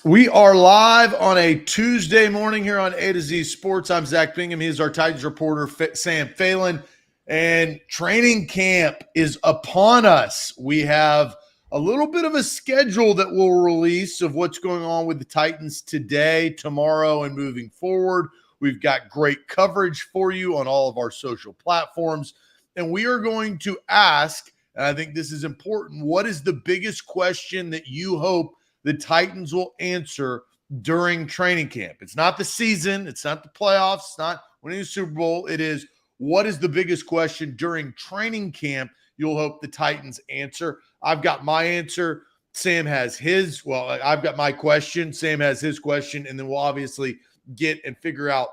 We are live on a Tuesday morning here on A to Z Sports. I'm Zach Bingham. He is our Titans reporter, Sam Phelan. And training camp is upon us. We have a little bit of a schedule that we'll release of what's going on with the Titans today, tomorrow, and moving forward. We've got great coverage for you on all of our social platforms. And we are going to ask, and I think this is important, what is the biggest question that you hope the Titans will answer during training camp? It's not the season. It's not the playoffs. It's not winning the Super Bowl. It is, what is the biggest question during training camp you'll hope the Titans answer? I've got my answer. Sam has his. Well, I've got my question. Sam has his question. And then we'll obviously get and figure out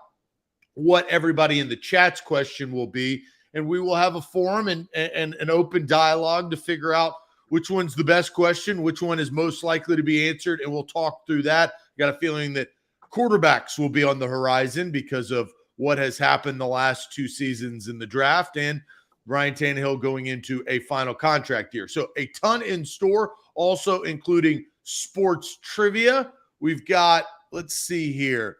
what everybody in the chat's question will be. And we will have a forum and an open dialogue to figure out which one's the best question, which one is most likely to be answered, and we'll talk through that. Got a feeling that quarterbacks will be on the horizon because of what has happened the last two seasons in the draft and Ryan Tannehill going into a final contract year. So a ton in store, also including sports trivia. We've got, let's see here,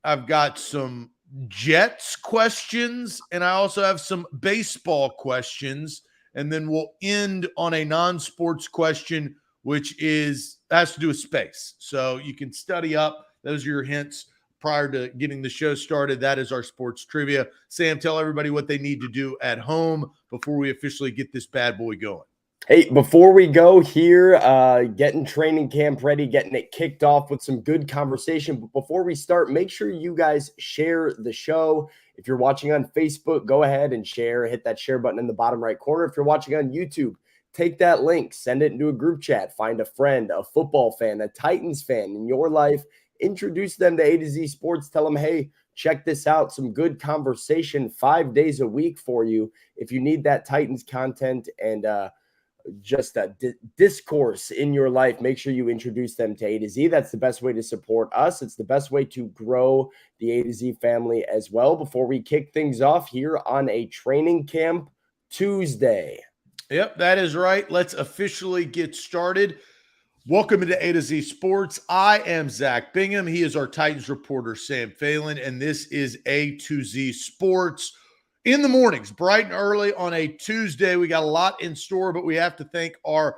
I've got some Jets questions, and I also have some baseball questions. And then we'll end on a non-sports question, which has to do with space. So you can study up. Those are your hints prior to getting the show started. That is our sports trivia. Sam, tell everybody what they need to do at home before we officially get this bad boy going. Hey, before we go here, getting training camp ready, getting it kicked off with some good conversation. But before we start, make sure you guys share the show. If you're watching on Facebook, go ahead and share. Hit that share button in the bottom right corner. If you're watching on YouTube, take that link, send it into a group chat, find a friend, a football fan, a Titans fan in your life, introduce them to A to Z Sports, tell them, hey, check this out, some good conversation 5 days a week for you. If you need that Titans content and just a discourse in your life, make sure you introduce them to A to Z. That's the best way to support us. It's the best way to grow the A to Z family as well. Before we kick things off here on a training camp Tuesday. Yep, that is right. Let's officially get started. Welcome to A to Z Sports. I am Zach Bingham. He is our Titans reporter, Sam Phelan, and this is A to Z Sports. In the mornings, bright and early on a Tuesday. We got a lot in store, but we have to thank our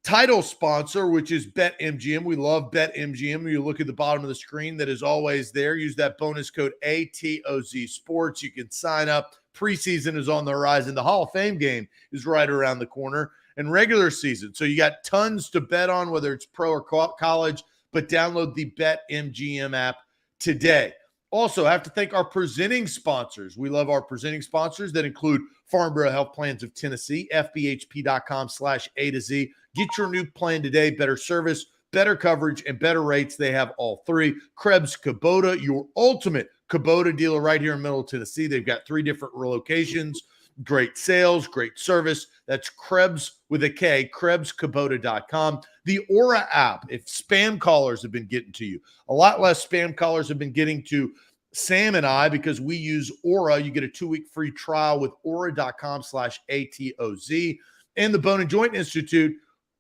title sponsor, which is BetMGM. We love BetMGM. You look at the bottom of the screen, that is always there. Use that bonus code ATOZ Sports. You can sign up. Preseason is on the horizon. The Hall of Fame game is right around the corner, and regular season. So you got tons to bet on, whether it's pro or college, but download the BetMGM app today. Also, I have to thank our presenting sponsors. We love our presenting sponsors that include Farnborough Health Plans of Tennessee, fbhp.com/A to Z. Get your new plan today. Better service, better coverage, and better rates. They have all three. Krebs Kubota, your ultimate Kubota dealer right here in Middle Tennessee. They've got 3 different locations. Great sales, great service. That's Krebs with a K, KrebsKubota.com. The Aura app, if spam callers have been getting to you, a lot less spam callers have been getting to Sam and I because we use Aura. You get a 2-week free trial with Aura.com/ATOZ. And the Bone and Joint Institute,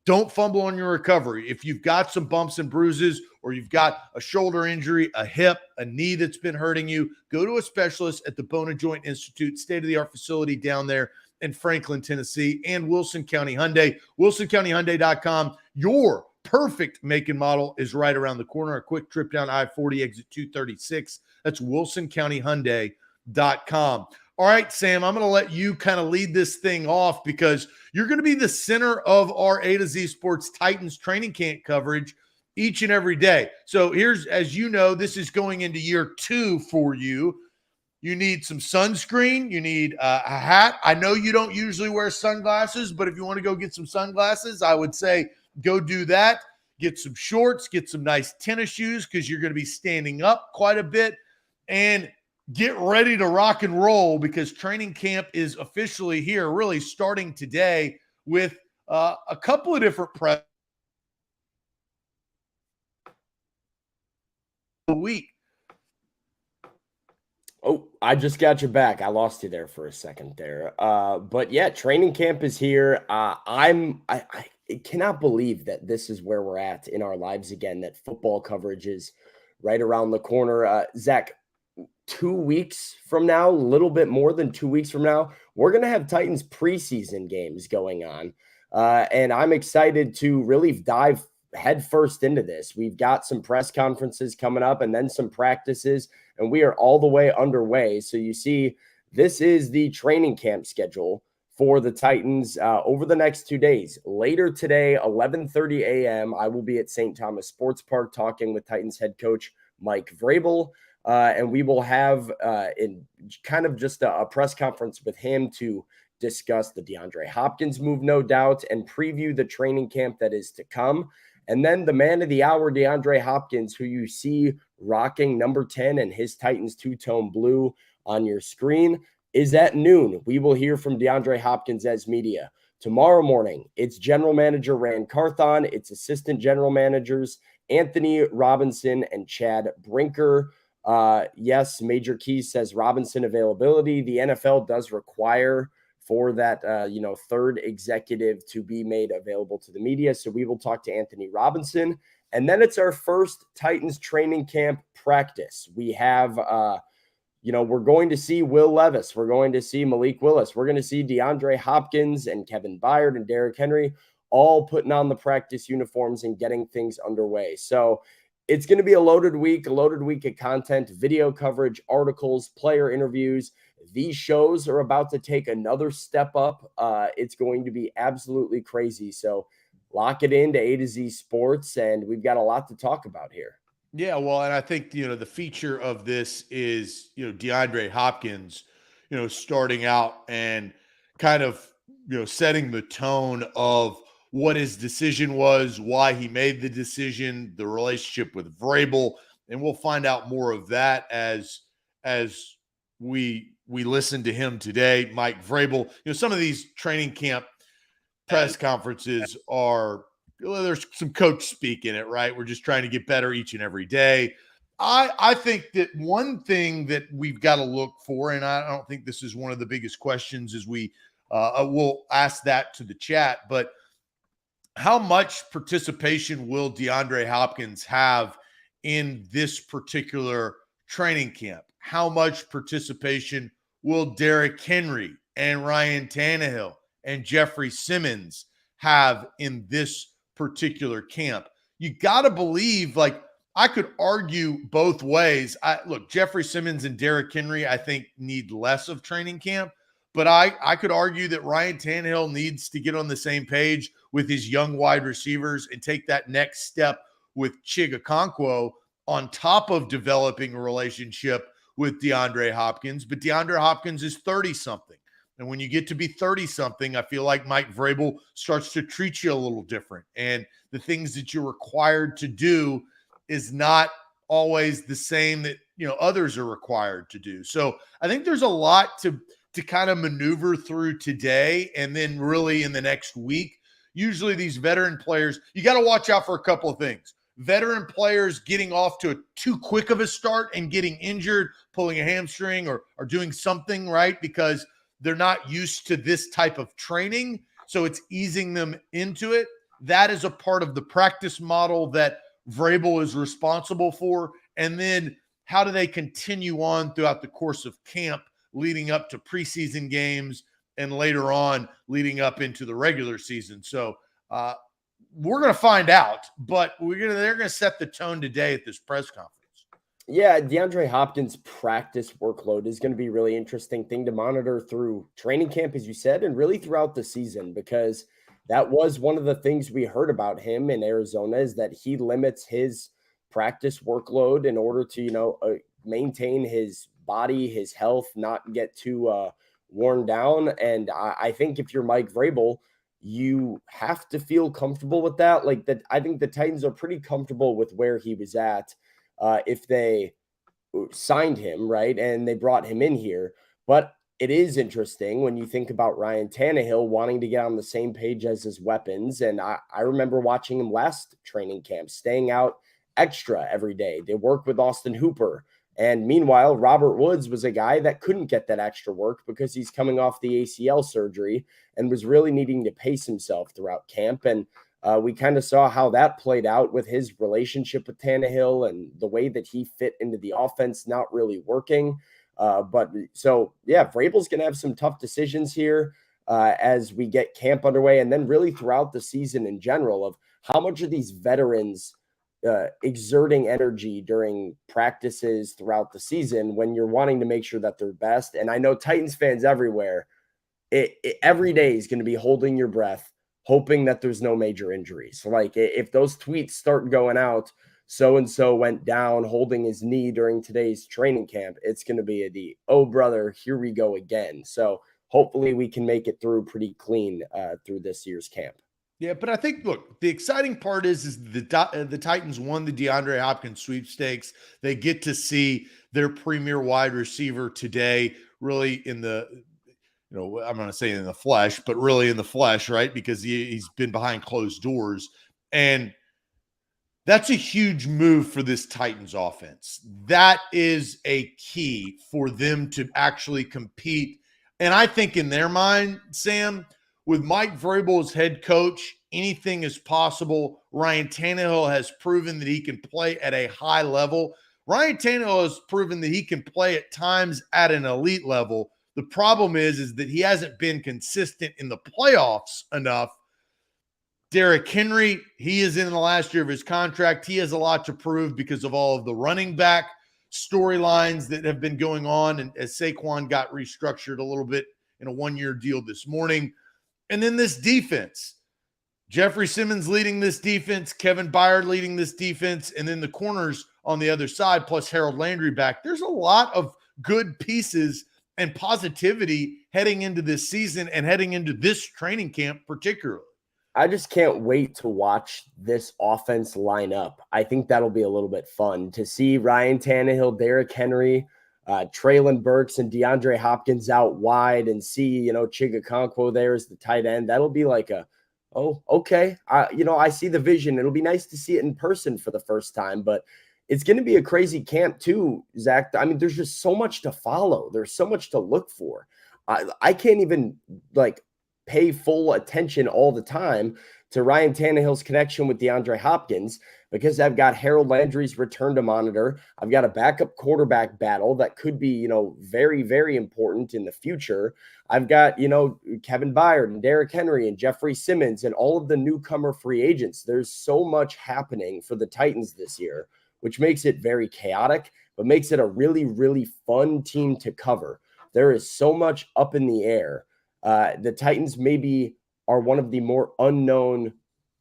don't fumble on your recovery. If you've got some bumps and bruises or you've got a shoulder injury, a hip, a knee that's been hurting you, go to a specialist at the Bone and Joint Institute, state-of-the-art facility down there in Franklin, Tennessee, and Wilson County Hyundai. WilsonCountyHyundai.com. Your perfect make and model is right around the corner. A quick trip down I-40, exit 236. That's WilsonCountyHyundai.com. All right, Sam, I'm going to let you kind of lead this thing off because you're going to be the center of our A to Z Sports Titans training camp coverage each and every day. So here's, as you know, this is going into year 2 for you. You need some sunscreen. You need a hat. I know you don't usually wear sunglasses, but if you want to go get some sunglasses, I would say go do that. Get some shorts, get some nice tennis shoes because you're going to be standing up quite a bit, and get ready to rock and roll because training camp is officially here, really starting today with a couple of different prep a week. Oh, I just got you back. I lost you there for a second there. But yeah, training camp is here. cannot believe that this is where we're at in our lives again, that football coverage is right around the corner. Zach, 2 weeks from now, a little bit more than 2 weeks from now, we're going to have Titans preseason games going on. And I'm excited to really dive headfirst into this. We've got some press conferences coming up and then some practices, and we are all the way underway. So you see, this is the training camp schedule for the Titans over the next 2 days. Later today, 11:30 a.m., I will be at St. Thomas Sports Park talking with Titans head coach Mike Vrabel. And we will have in kind of just a press conference with him to discuss the DeAndre Hopkins move, no doubt, and preview the training camp that is to come. And then the man of the hour, DeAndre Hopkins, who you see rocking number 10 and his Titans two-tone blue on your screen, is at noon. We will hear from DeAndre Hopkins as media. Tomorrow morning, it's general manager Rand Carthon. It's assistant general managers Anthony Robinson and Chad Brinker. Yes, Major Keys says Robinson availability. The NFL does require for that, third executive to be made available to the media. So we will talk to Anthony Robinson. And then it's our first Titans training camp practice. We have, we're going to see Will Levis. We're going to see Malik Willis. We're going to see DeAndre Hopkins and Kevin Byard and Derrick Henry all putting on the practice uniforms and getting things underway. So it's going to be a loaded week of content, video coverage, articles, player interviews. These shows are about to take another step up. It's going to be absolutely crazy. So lock it into A to Z Sports, and we've got a lot to talk about here. Yeah, well, and I think, the feature of this is, DeAndre Hopkins, starting out and kind of, setting the tone of what his decision was, why he made the decision, the relationship with Vrabel, and we'll find out more of that as we listen to him today. Mike Vrabel, some of these training camp press conferences are, there's some coach speak in it, right? We're just trying to get better each and every day. I think that one thing that we've got to look for, and I don't think this is one of the biggest questions, is we'll ask that to the chat, but how much participation will DeAndre Hopkins have in this particular training camp? How much participation will Derrick Henry and Ryan Tannehill and Jeffrey Simmons have in this particular camp? You got to believe, I could argue both ways. Look, Jeffrey Simmons and Derrick Henry, I think, need less of training camp. But I could argue that Ryan Tannehill needs to get on the same page with his young wide receivers and take that next step with Chig Okonkwo on top of developing a relationship with DeAndre Hopkins. But DeAndre Hopkins is 30-something. And when you get to be 30-something, I feel like Mike Vrabel starts to treat you a little different. And the things that you're required to do is not always the same that, others are required to do. So I think there's a lot to kind of maneuver through today and then really in the next week. Usually these veteran players, you got to watch out for a couple of things. Veteran players getting off to too quick of a start and getting injured, pulling a hamstring or doing something, right? Because they're not used to this type of training. So it's easing them into it. That is a part of the practice model that Vrabel is responsible for. And then how do they continue on throughout the course of camp, leading up to preseason games and later on leading up into the regular season? So we're going to find out, but they're going to set the tone today at this press conference. Yeah, DeAndre Hopkins' practice workload is going to be a really interesting thing to monitor through training camp, as you said, and really throughout the season, because that was one of the things we heard about him in Arizona, is that he limits his practice workload in order to, maintain his body, his health, not get too worn down. And I think if you're Mike Vrabel, you have to feel comfortable with that. I think the Titans are pretty comfortable with where he was at if they signed him, right? And they brought him in here. But it is interesting when you think about Ryan Tannehill wanting to get on the same page as his weapons. And I remember watching him last training camp, staying out extra every day. They work with Austin Hooper. And meanwhile, Robert Woods was a guy that couldn't get that extra work because he's coming off the ACL surgery and was really needing to pace himself throughout camp. And We kind of saw how that played out with his relationship with Tannehill and the way that he fit into the offense not really working. Vrabel's going to have some tough decisions here as we get camp underway, and then really throughout the season in general, of how much of these veterans exerting energy during practices throughout the season when you're wanting to make sure that they're best. And I know Titans fans everywhere, every day is going to be holding your breath, hoping that there's no major injuries. Like if those tweets start going out, so-and-so went down holding his knee during today's training camp, it's going to be oh brother, here we go again. So hopefully we can make it through pretty clean through this year's camp. Yeah, but I think, look, the exciting part is the Titans won the DeAndre Hopkins sweepstakes. They get to see their premier wide receiver today, really in the, I'm going to say in the flesh, but really in the flesh, right? Because he's been behind closed doors. And that's a huge move for this Titans offense. That is a key for them to actually compete. And I think in their mind, Sam, with Mike Vrabel as head coach, anything is possible. Ryan Tannehill has proven that he can play at a high level. Ryan Tannehill has proven that he can play at times at an elite level. The problem is that he hasn't been consistent in the playoffs enough. Derrick Henry, he is in the last year of his contract. He has a lot to prove because of all of the running back storylines that have been going on, and as Saquon got restructured a little bit in a one-year deal this morning. And then this defense, Jeffrey Simmons leading this defense, Kevin Byard leading this defense, and then the corners on the other side, plus Harold Landry back. There's a lot of good pieces and positivity heading into this season and heading into this training camp particularly. I just can't wait to watch this offense line up. I think that'll be a little bit fun to see Ryan Tannehill, Derrick Henry, Treylon Burks, and DeAndre Hopkins out wide, and see, Chigakonkwo there as the tight end. That'll be like okay. I see the vision. It'll be nice to see it in person for the first time, but it's going to be a crazy camp too, Zach. I mean, there's just so much to follow. There's so much to look for. I can't even pay full attention all the time to Ryan Tannehill's connection with DeAndre Hopkins, because I've got Harold Landry's return to monitor. I've got a backup quarterback battle that could be, very, very important in the future. I've got, Kevin Byard and Derrick Henry and Jeffrey Simmons and all of the newcomer free agents. There's so much happening for the Titans this year, which makes it very chaotic, but makes it a really, really fun team to cover. There is so much up in the air. The Titans maybe are one of the more unknown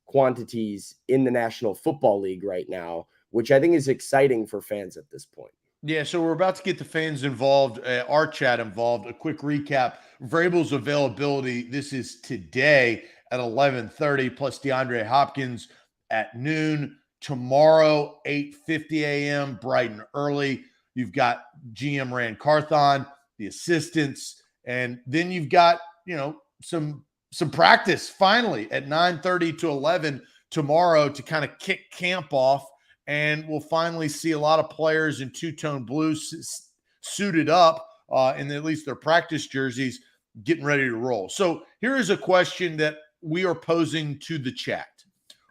quantities in the National Football League right now, which I think is exciting for fans at this point. Yeah, so we're about to get the fans involved, our chat involved. A quick recap. Vrabel's availability, this is today at 11:30, plus DeAndre Hopkins at noon. Tomorrow, 8:50 a.m., bright and early. You've got GM Rand Carthon, the assistants, and then you've got, some practice finally at 9:30 to 11 tomorrow to kind of kick camp off. And we'll finally see a lot of players in two-tone blue suited up in at least their practice jerseys, getting ready to roll. So here is a question that we are posing to the chat.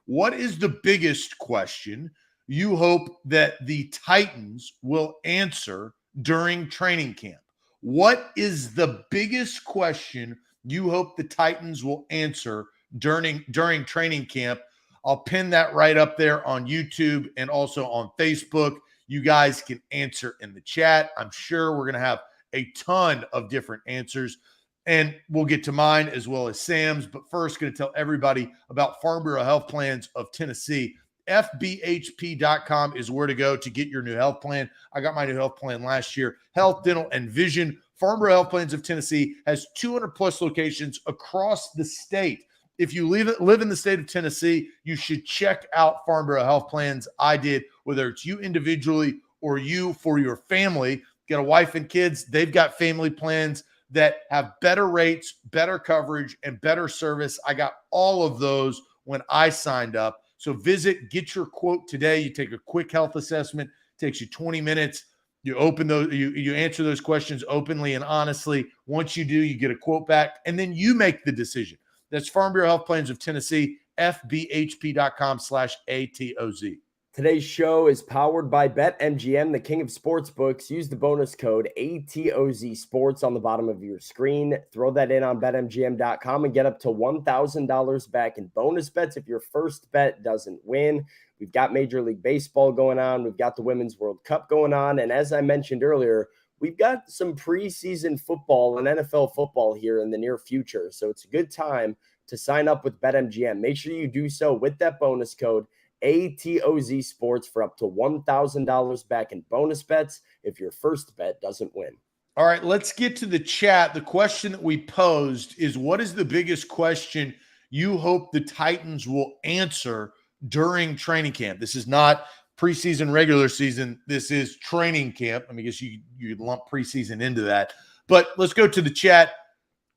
What is the biggest question you hope that the Titans will answer during training camp? What is the biggest question you hope the Titans will answer during training camp? I'll pin that right up there on YouTube and also on Facebook. You guys can answer in the chat. I'm sure we're going to have a ton of different answers, and we'll get to mine as well as Sam's. But first, going to tell everybody about Farm Bureau Health Plans of Tennessee. FBHP.com is where to go to get your new health plan. I got my new health plan last year. Health, dental, and vision. Farm Bureau Health Plans of Tennessee has 200 plus locations across the state. If you live in the state of Tennessee, you should check out Farm Bureau Health Plans. I did, whether it's you individually or you for your family. Got a wife and kids, they've got family plans that have better rates, better coverage, and better service. I got all of those when I signed up. So visit, get your quote today. You take a quick health assessment, takes you 20 minutes. You open those, you answer those questions openly and honestly. Once you do, you get a quote back, and then you make the decision. That's Farm Bureau Health Plans of Tennessee, fbhp.com/ATOZ. Today's show is powered by BetMGM, the king of sportsbooks. Use the bonus code ATOZ Sports on the bottom of your screen. Throw that in on BetMGM.com and get up to $1,000 back in bonus bets if your first bet doesn't win. We've got Major League Baseball going on. We've got the Women's World Cup going on. And as I mentioned earlier, we've got some preseason football and NFL football here in the near future. So it's a good time to sign up with BetMGM. Make sure you do so with that bonus code ATOZ Sports for up to $1,000 back in bonus bets if your first bet doesn't win. All right, let's get to the chat. The question that we posed is, what is the biggest question you hope the Titans will answer during training camp? This is not preseason, regular season. This is training camp. I mean, I guess you lump preseason into that. But let's go to the chat.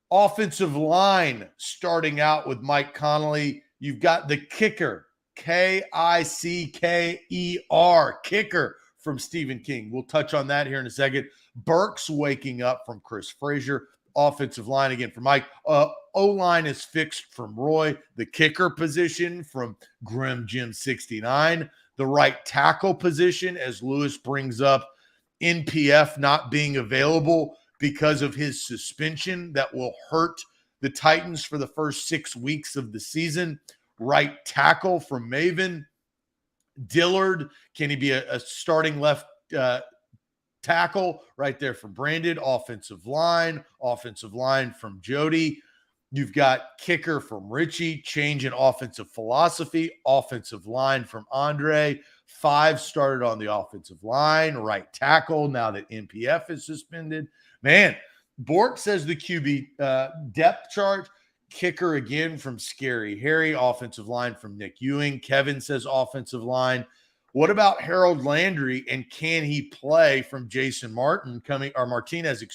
Offensive line starting out with Mike Connolly. You've got the kicker, Kicker, kicker from Stephen King. We'll touch on that here in a second. Burks waking up from Chris Frazier. Offensive line again for Mike. O-line is fixed from Roy. The kicker position from Grim Jim 69. The right tackle position, as Lewis brings up, NPF not being available because of his suspension that will hurt the Titans for the first 6 weeks of the season. Right tackle from Maven. Dillard, can he be a starting left tackle? Right there from Brandon. Offensive line from Jody. You've got kicker from Richie, change in offensive philosophy. Offensive line from Andre. 5 started on the offensive line. Right tackle now that NPF is suspended. Man, Bork says the QB depth chart. Kicker again from Scary Harry. Offensive line from Nick Ewing. Kevin says offensive line. What about Harold Landry, and can he play from Jason Martinez,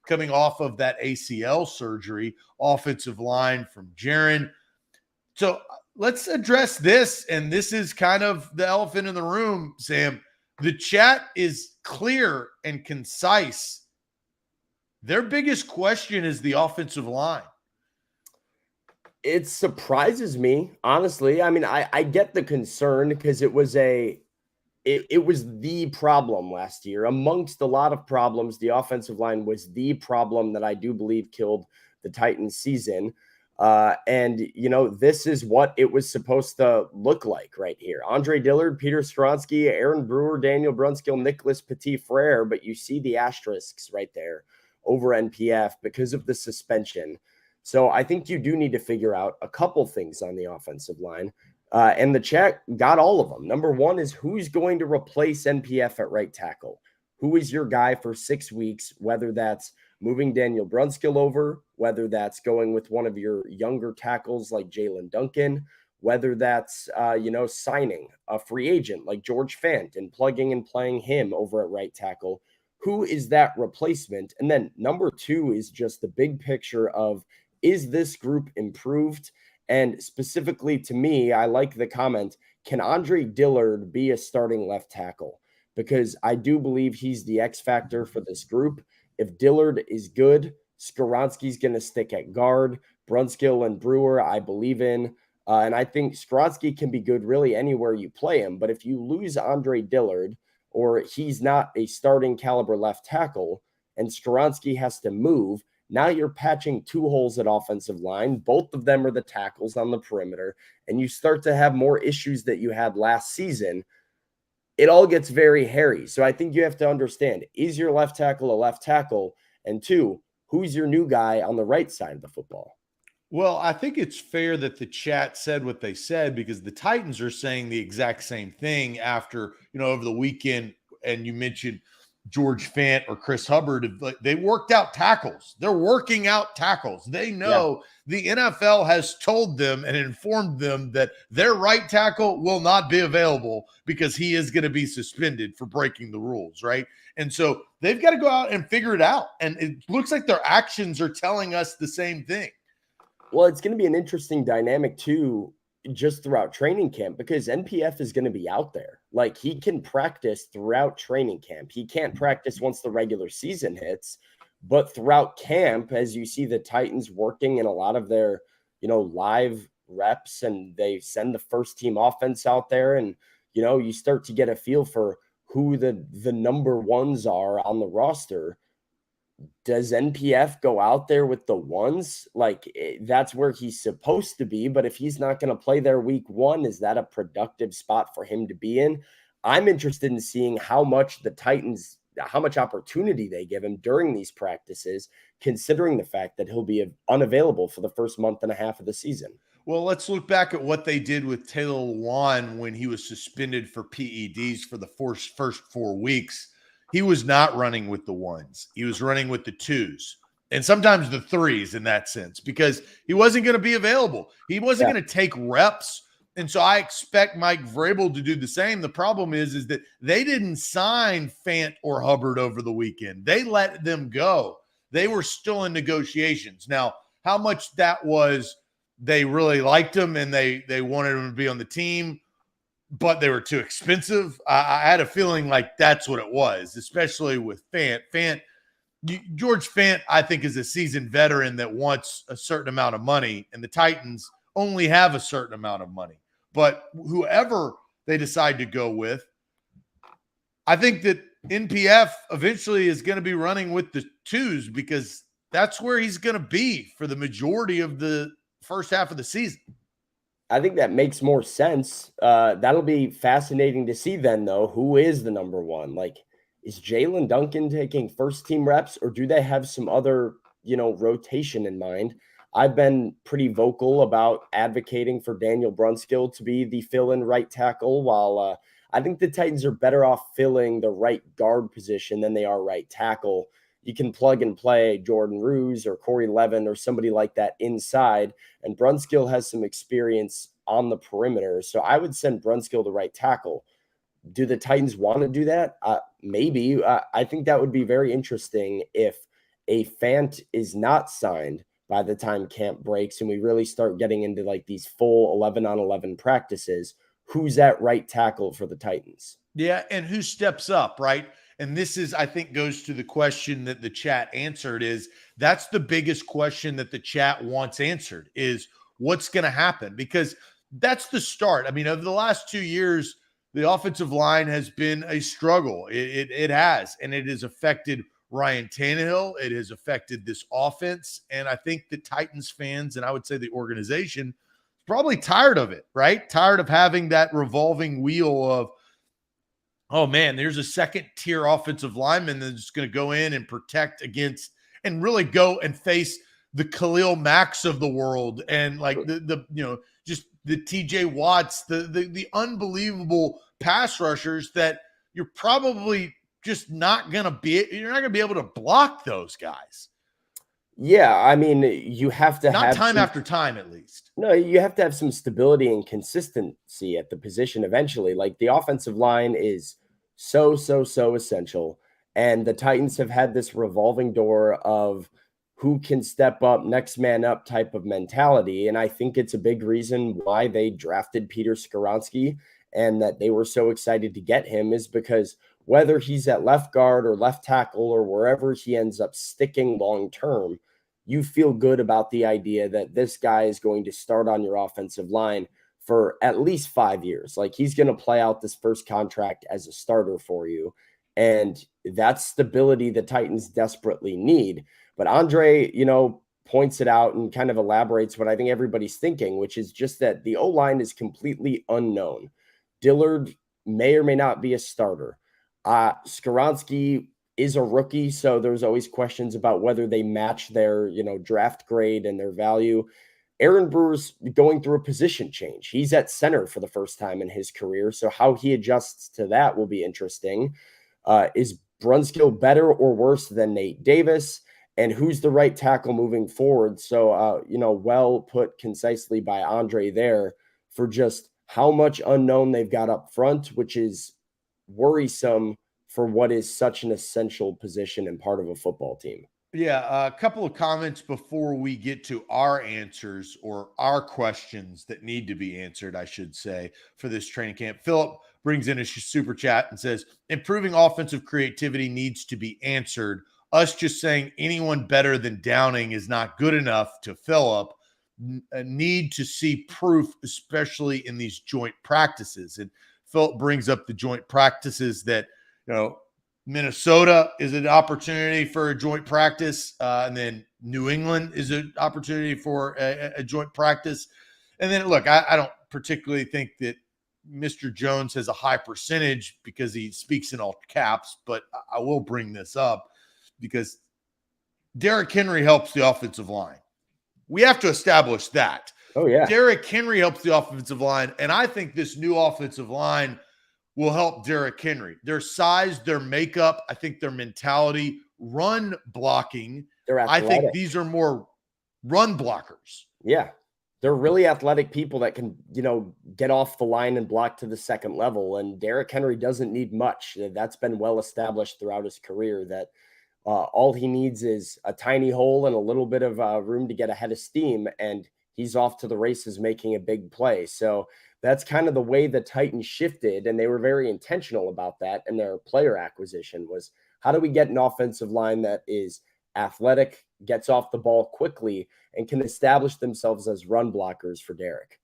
coming off of that ACL surgery? Offensive line from Jaron. So let's address this, and this is kind of the elephant in the room, Sam. The chat is clear and concise. Their biggest question is the offensive line. It surprises me, honestly. I mean, I get the concern because it was the problem last year. Amongst a lot of problems, the offensive line was the problem that I do believe killed the Titans season. And, this is what it was supposed to look like right here. Andre Dillard, Peter Skoronski, Aaron Brewer, Daniel Brunskill, Nicholas Petit-Frere, but you see the asterisks right there over NPF because of the suspension. So I think you do need to figure out a couple things on the offensive line. And the chat got all of them. Number one is, who's going to replace NPF at right tackle? Who is your guy for 6 weeks, whether that's moving Daniel Brunskill over, whether that's going with one of your younger tackles like Jalen Duncan, whether that's, signing a free agent like George Fant and plugging and playing him over at right tackle. Who is that replacement? And then number two is just the big picture of, is this group improved? And specifically to me, I like the comment, can Andre Dillard be a starting left tackle? Because I do believe he's the X factor for this group. If Dillard is good, Skoronski's going to stick at guard. Brunskill and Brewer, I believe in. And I think Skoronski can be good really anywhere you play him. But if you lose Andre Dillard, or he's not a starting caliber left tackle, and Skoronski has to move, now you're patching 2 holes at offensive line. Both of them are the tackles on the perimeter, and you start to have more issues that you had last season. It all gets very hairy. So I think you have to understand, is your left tackle a left tackle? And 2, who's your new guy on the right side of the football? Well, I think it's fair that the chat said what they said, because the Titans are saying the exact same thing after, over the weekend. And you mentioned George Fant or Chris Hubbard. They worked out tackles. They're working out tackles. They know the NFL has told them and informed them that their right tackle will not be available because he is going to be suspended for breaking the rules, right? And so they've got to go out and figure it out. And it looks like their actions are telling us the same thing. Well, it's going to be an interesting dynamic too, just throughout training camp, because NPF is going to be out there. Like, he can practice throughout training camp. He can't practice once the regular season hits, but throughout camp, as you see the Titans working in a lot of their, live reps and they send the first team offense out there, and you start to get a feel for who the number ones are on the roster. Does NPF go out there with the ones? Like, that's where he's supposed to be. But if he's not going to play there week one, is that a productive spot for him to be in? I'm interested in seeing how much opportunity they give him during these practices, considering the fact that he'll be unavailable for the first month and a half of the season. Well, let's look back at what they did with Taylor Lewan when he was suspended for PEDs for the first 4 weeks. He was not running with the ones. He was running with the twos and sometimes the threes in that sense, because he wasn't going to be available. He wasn't going to take reps. And so I expect Mike Vrabel to do the same. The problem is that they didn't sign Fant or Hubbard over the weekend. They let them go. They were still in negotiations. Now, how much that was, they really liked him and they wanted him to be on the team, but they were too expensive. I had a feeling like that's what it was, especially with Fant. George Fant, I think, is a seasoned veteran that wants a certain amount of money, and the Titans only have a certain amount of money. But whoever they decide to go with, I think that NPF eventually is going to be running with the twos, because that's where he's going to be for the majority of the first half of the season. I think that makes more sense. That'll be fascinating to see then, though. Who is the number one? Like, is Jalen Duncan taking first team reps, or do they have some other, rotation in mind? I've been pretty vocal about advocating for Daniel Brunskill to be the fill-in right tackle, while I think the Titans are better off filling the right guard position than they are right tackle. You can plug and play Jordan Ruse or Corey Levin or somebody like that inside, and Brunskill has some experience on the perimeter. So I would send Brunskill to right tackle. Do the Titans want to do that? Maybe. I think that would be very interesting if a Fant is not signed by the time camp breaks and we really start getting into like these full 11-on-11 practices. Who's at right tackle for the Titans? Yeah, and who steps up, right? And this is, I think, goes to the question that the chat answered. That's the biggest question that the chat wants answered, is what's going to happen? Because that's the start. I mean, over the last 2 years, the offensive line has been a struggle. It has, and it has affected Ryan Tannehill. It has affected this offense. And I think the Titans fans, and I would say the organization, is probably tired of it, right? Tired of having that revolving wheel of, oh man, there's a second tier offensive lineman that's going to go in and protect against and really go and face the Khalil Macks of the world, and like just the TJ Watts, the unbelievable pass rushers that you're probably just not going to be able to block those guys. Yeah, I mean, you have to not have time after time, at least. No, you have to have some stability and consistency at the position eventually. Like, the offensive line is so essential. And the Titans have had this revolving door of who can step up, next man up type of mentality. And I think it's a big reason why they drafted Peter Skoronski and that they were so excited to get him, is because whether he's at left guard or left tackle or wherever he ends up sticking long term, you feel good about the idea that this guy is going to start on your offensive line for at least 5 years. Like, he's going to play out this first contract as a starter for you. And that's stability the Titans desperately need. But Andre, points it out and kind of elaborates what I think everybody's thinking, which is just that the O-line is completely unknown. Dillard may or may not be a starter. Skoronski is a rookie, so there's always questions about whether they match their, draft grade and their value. Aaron Brewer's going through a position change. He's at center for the first time in his career, so how he adjusts to that will be interesting. Is Brunskill better or worse than Nate Davis? And who's the right tackle moving forward? So, well put concisely by Andre there, for just how much unknown they've got up front, which is worrisome for what is such an essential position and part of a football team. Yeah, a couple of comments before we get to our answers, or our questions that need to be answered, I should say, for this training camp. Philip brings in a super chat and says, improving offensive creativity needs to be answered. Us just saying anyone better than Downing is not good enough to Philip. need to see proof, especially in these joint practices. And Philip brings up the joint practices that, Minnesota is an opportunity for a joint practice, and then New England is an opportunity for a joint practice. And then, look, I don't particularly think that Mr. Jones has a high percentage because he speaks in all caps, but I will bring this up because Derrick Henry helps the offensive line. We have to establish that. Oh, yeah. Derrick Henry helps the offensive line, and I think this new offensive line will help Derrick Henry. Their size, their makeup, I think their mentality, run blocking. I think these are more run blockers. Yeah. They're really athletic people that can, get off the line and block to the second level. And Derrick Henry doesn't need much. That's been well established throughout his career that all he needs is a tiny hole and a little bit of room to get ahead of steam. And he's off to the races making a big play. So that's kind of the way the Titans shifted. And they were very intentional about that. And their player acquisition was, how do we get an offensive line that is athletic, gets off the ball quickly, and can establish themselves as run blockers for Derrick?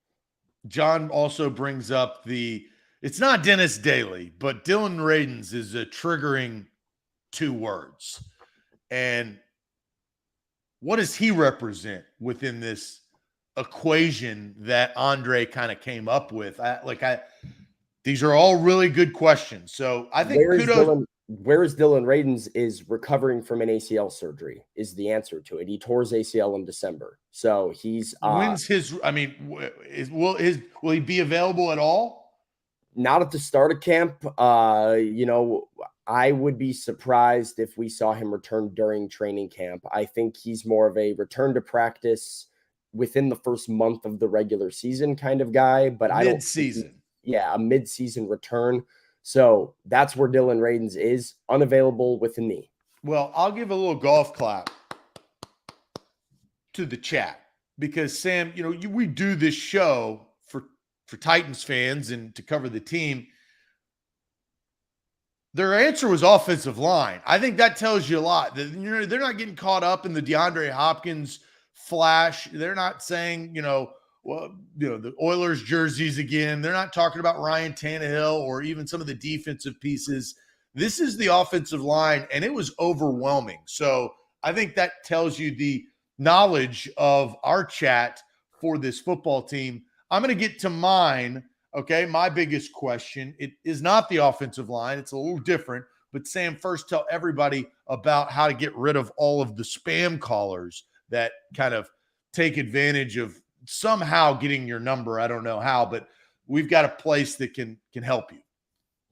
John also brings up it's not Dennis Daly, but Dylan Radins is a triggering 2 words. And what does he represent within this equation that Andre kind of came up with? These are all really good questions. So I think where is Dylan Radins is recovering from an ACL surgery is the answer to it. He tore his ACL in December. So he's when's his, will he be available at all? Not at the start of camp. I would be surprised if we saw him return during training camp. I think he's more of a return to practice within the first month of the regular season kind of guy, but mid-season. A mid-season return. So that's where Dylan Radins is, unavailable with a knee. Well, I'll give a little golf clap to the chat because, Sam, we do this show for Titans fans and to cover the team. Their answer was offensive line. I think that tells you a lot. They're not getting caught up in the DeAndre Hopkins flash. They're not saying, the Oilers jerseys again. They're not talking about Ryan Tannehill or even some of the defensive pieces. This is the offensive line, and it was overwhelming. So I think that tells you the knowledge of our chat for this football team. I'm going to get to mine. Okay, my biggest question, it is not the offensive line. It's a little different. But, Sam, first tell everybody about how to get rid of all of the spam callers that kind of take advantage of somehow getting your number. I don't know how, but we've got a place that can help you.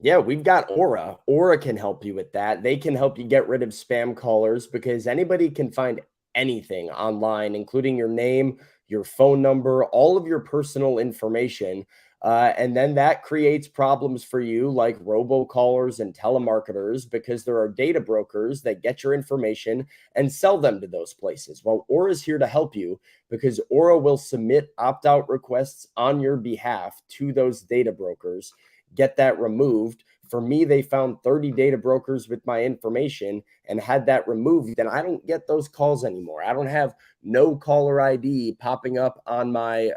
Yeah, we've got Aura. Aura can help you with that. They can help you get rid of spam callers because anybody can find anything online, including your name, your phone number, all of your personal information. And then that creates problems for you like robocallers and telemarketers because there are data brokers that get your information and sell them to those places. Well, Aura is here to help you because Aura will submit opt-out requests on your behalf to those data brokers, get that removed. For me, they found 30 data brokers with my information and had that removed. And I don't get those calls anymore. I don't have no caller ID popping up on my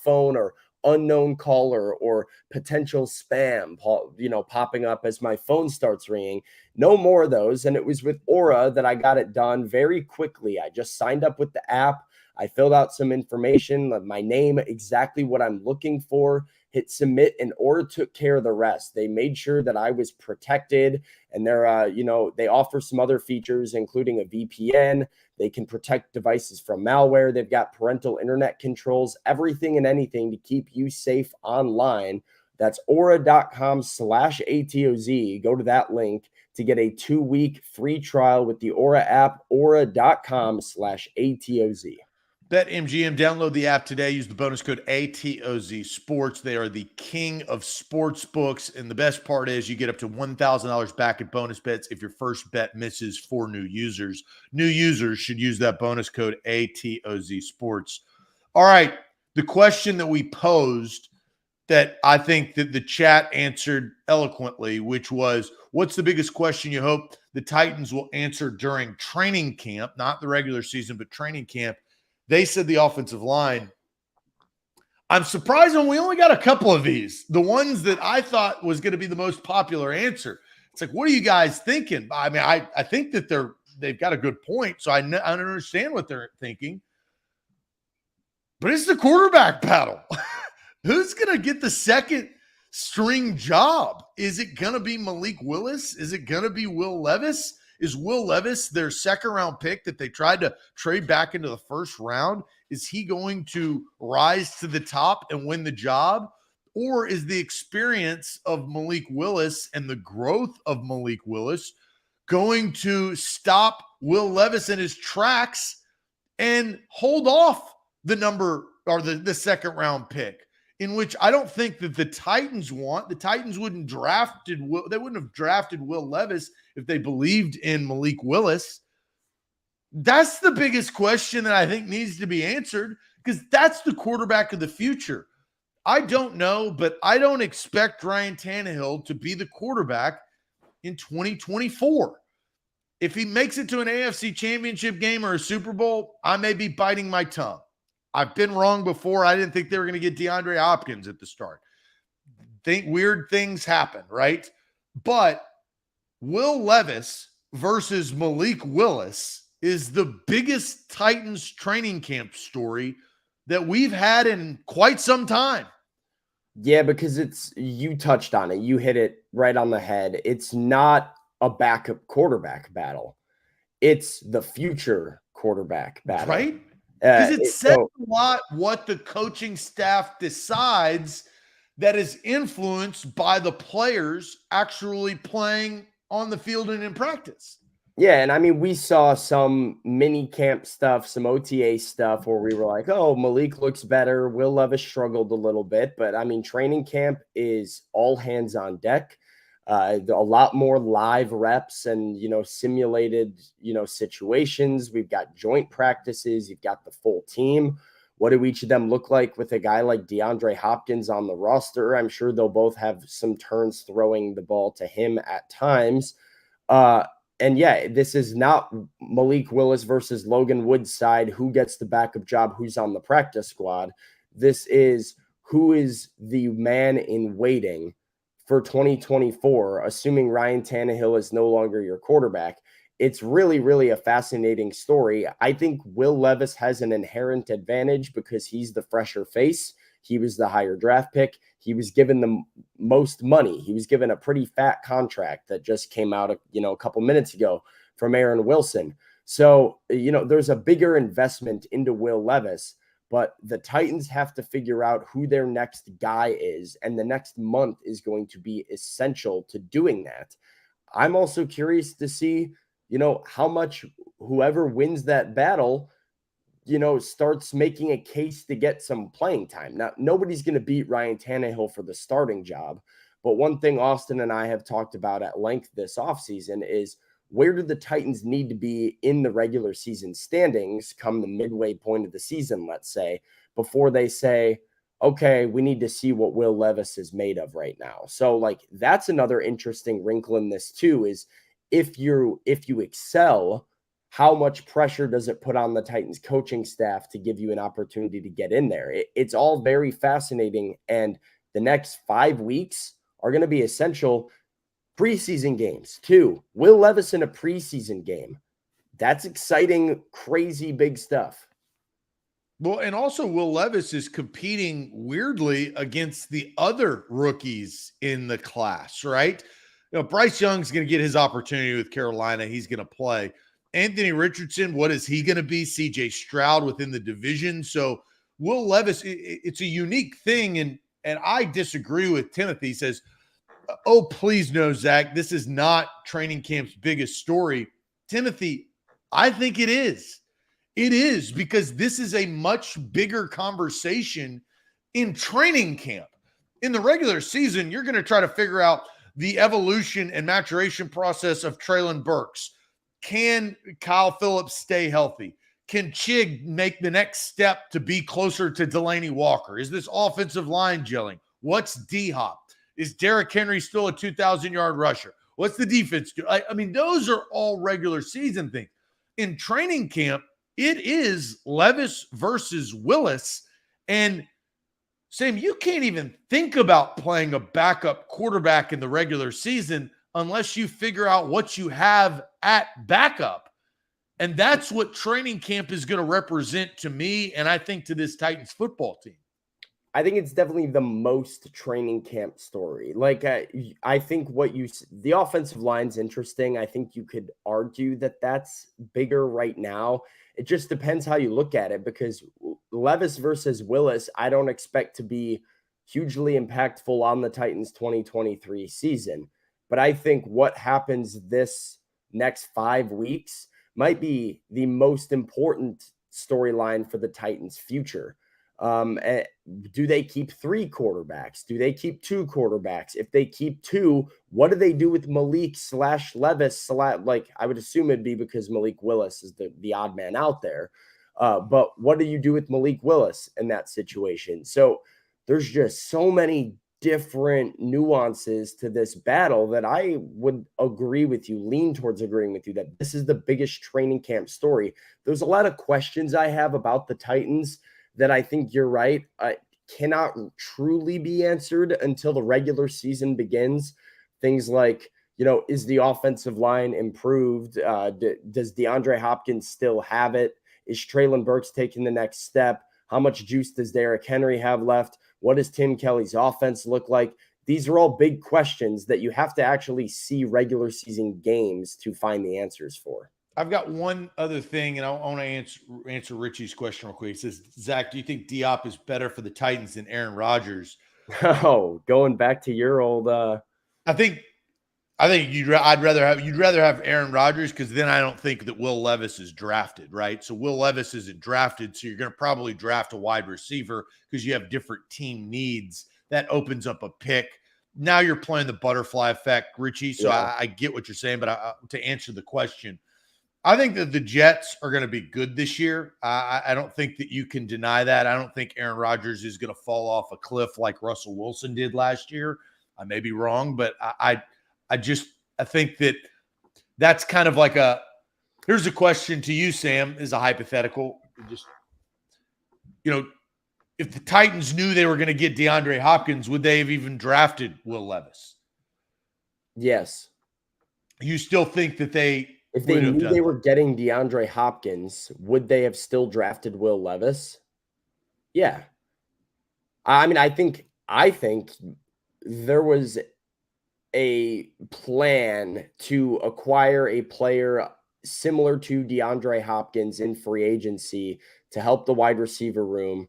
phone or unknown caller or potential spam, popping up as my phone starts ringing. No more of those. And it was with Aura that I got it done very quickly. I just signed up with the app. I filled out some information, my name, exactly what I'm looking for, hit submit, and Aura took care of the rest. They made sure that I was protected, and they offer some other features, including a VPN. They can protect devices from malware. They've got parental internet controls, everything and anything to keep you safe online. That's aura.com/ATOZ. Go to that link to get a 2-week free trial with the Aura app, aura.com/ATOZ. BetMGM, download the app today. Use the bonus code ATOZ Sports. They are the king of sports books. And the best part is you get up to $1,000 back at bonus bets if your first bet misses for new users. New users should use that bonus code ATOZ Sports. All right. The question that we posed that I think that the chat answered eloquently, which was, what's the biggest question you hope the Titans will answer during training camp, not the regular season, but training camp? They said the offensive line. I'm surprised when we only got a couple of these. The ones that I thought was going to be the most popular answer. It's like, what are you guys thinking? I mean, I think that they've got a good point, so I understand what they're thinking. But it's the quarterback battle. Who's going to get the second string job? Is it going to be Malik Willis? Is it going to be Will Levis? Is Will Levis their second-round pick that they tried to trade back into the first round? Is he going to rise to the top and win the job? Or is the experience of Malik Willis and the growth of Malik Willis going to stop Will Levis in his tracks and hold off the number or the second round pick, in which I don't think that the Titans want? The Titans wouldn't have drafted Will Levis if they believed in Malik Willis. That's the biggest question that I think needs to be answered, because that's the quarterback of the future. I don't know, but I don't expect Ryan Tannehill to be the quarterback in 2024. If he makes it to an AFC championship game or a Super Bowl, I may be biting my tongue. I've been wrong before. I didn't think they were going to get DeAndre Hopkins at the start. Weird things happen, right? But Will Levis versus Malik Willis is the biggest Titans training camp story that we've had in quite some time. Yeah, because you touched on it. You hit it right on the head. It's not a backup quarterback battle. It's the future quarterback battle. Right? Because it says a lot what the coaching staff decides that is influenced by the players actually playing on the field and in practice. Yeah, and I mean, we saw some mini camp stuff, some OTA stuff where we were like, oh, Malik looks better. Will Levis struggled a little bit. But, I mean, training camp is all hands on deck. A lot more live reps and, simulated, situations. We've got joint practices. You've got the full team. What do each of them look like with a guy like DeAndre Hopkins on the roster? I'm sure they'll both have some turns throwing the ball to him at times. And yeah, this is not Malik Willis versus Logan Woodside. Who gets the backup job? Who's on the practice squad? This is who is the man in waiting for 2024, assuming Ryan Tannehill is no longer your quarterback. It's really, really a fascinating story. I think Will Levis has an inherent advantage because he's the fresher face. He was the higher draft pick. He was given the most money. He was given a pretty fat contract that just came out, a couple minutes ago from Aaron Wilson. So, there's a bigger investment into Will Levis, but the Titans have to figure out who their next guy is. And the next month is going to be essential to doing that. I'm also curious to see, how much whoever wins that battle, starts making a case to get some playing time. Now, nobody's going to beat Ryan Tannehill for the starting job. But one thing Austin and I have talked about at length this offseason is, where do the Titans need to be in the regular season standings come the midway point of the season, let's say, before they say, okay, we need to see what Will Levis is made of right now. So, that's another interesting wrinkle in this too, is if you excel, how much pressure does it put on the Titans coaching staff to give you an opportunity to get in there? It's all very fascinating. And the next 5 weeks are going to be essential. Preseason games too. Will Levis in a preseason game. That's exciting, crazy big stuff. Well, and also Will Levis is competing weirdly against the other rookies in the class, right? Bryce Young's going to get his opportunity with Carolina. He's going to play. Anthony Richardson, what is he going to be? CJ Stroud within the division. So Will Levis, it's a unique thing. And I disagree with Timothy. He says, oh, please no, Zach, this is not training camp's biggest story. Timothy, I think it is. It is, because this is a much bigger conversation in training camp. In the regular season, you're going to try to figure out the evolution and maturation process of Treylon Burks. Can Kyle Phillips stay healthy? Can Chig make the next step to be closer to Delaney Walker? Is this offensive line gelling? What's D-Hop? Is Derrick Henry still a 2,000-yard rusher? What's the defense do? I mean, those are all regular season things. In training camp, It is Levis versus Willis. And Sam, you can't even think about playing a backup quarterback in the regular season unless you figure out what you have at backup. And that's what training camp is going to represent to me, and I think to this Titans football team. I think it's definitely the most training camp story. Like, I think the offensive line's interesting. I think you could argue that that's bigger right now. It just depends how you look at it, because Levis versus Willis, I don't expect to be hugely impactful on the Titans 2023 season. But I think what happens this next 5 weeks might be the most important storyline for the Titans' future. Do they keep 3 quarterbacks? Do they keep 2 quarterbacks? If they keep 2, what do they do with Malik / Levis? Like, I would assume it'd be because Malik Willis is the odd man out there. But what do you do with Malik Willis in that situation? So there's just so many different nuances to this battle that I would lean towards agreeing with you that this is the biggest training camp story. There's a lot of questions I have about the Titans that I think you're right, cannot truly be answered until the regular season begins. Things like, is the offensive line improved? Does DeAndre Hopkins still have it? Is Treylon Burks taking the next step? How much juice does Derrick Henry have left? What does Tim Kelly's offense look like? These are all big questions that you have to actually see regular season games to find the answers for. I've got one other thing, and I want to answer Richie's question real quick. He says, Zach, do you think Diop is better for the Titans than Aaron Rodgers? Oh, going back to your old I think you'd rather have Aaron Rodgers, because then I don't think that Will Levis is drafted, right? So Will Levis isn't drafted, so you're going to probably draft a wide receiver because you have different team needs. That opens up a pick. Now you're playing the butterfly effect, Richie. So yeah. I get what you're saying, but to answer the question, I think that the Jets are going to be good this year. I don't think that you can deny that. I don't think Aaron Rodgers is going to fall off a cliff like Russell Wilson did last year. I may be wrong, but I think that that's kind of like here's a question to you, Sam, is a hypothetical. Just, if the Titans knew they were going to get DeAndre Hopkins, would they have even drafted Will Levis? Yes. You still think that if they knew they were getting DeAndre Hopkins, would they have still drafted Will Levis? Yeah. I mean, I think there was a plan to acquire a player similar to DeAndre Hopkins in free agency to help the wide receiver room.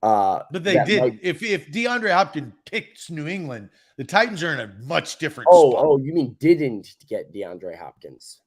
But they didn't. If DeAndre Hopkins picked New England, the Titans are in a much different spot. Oh, you mean didn't get DeAndre Hopkins?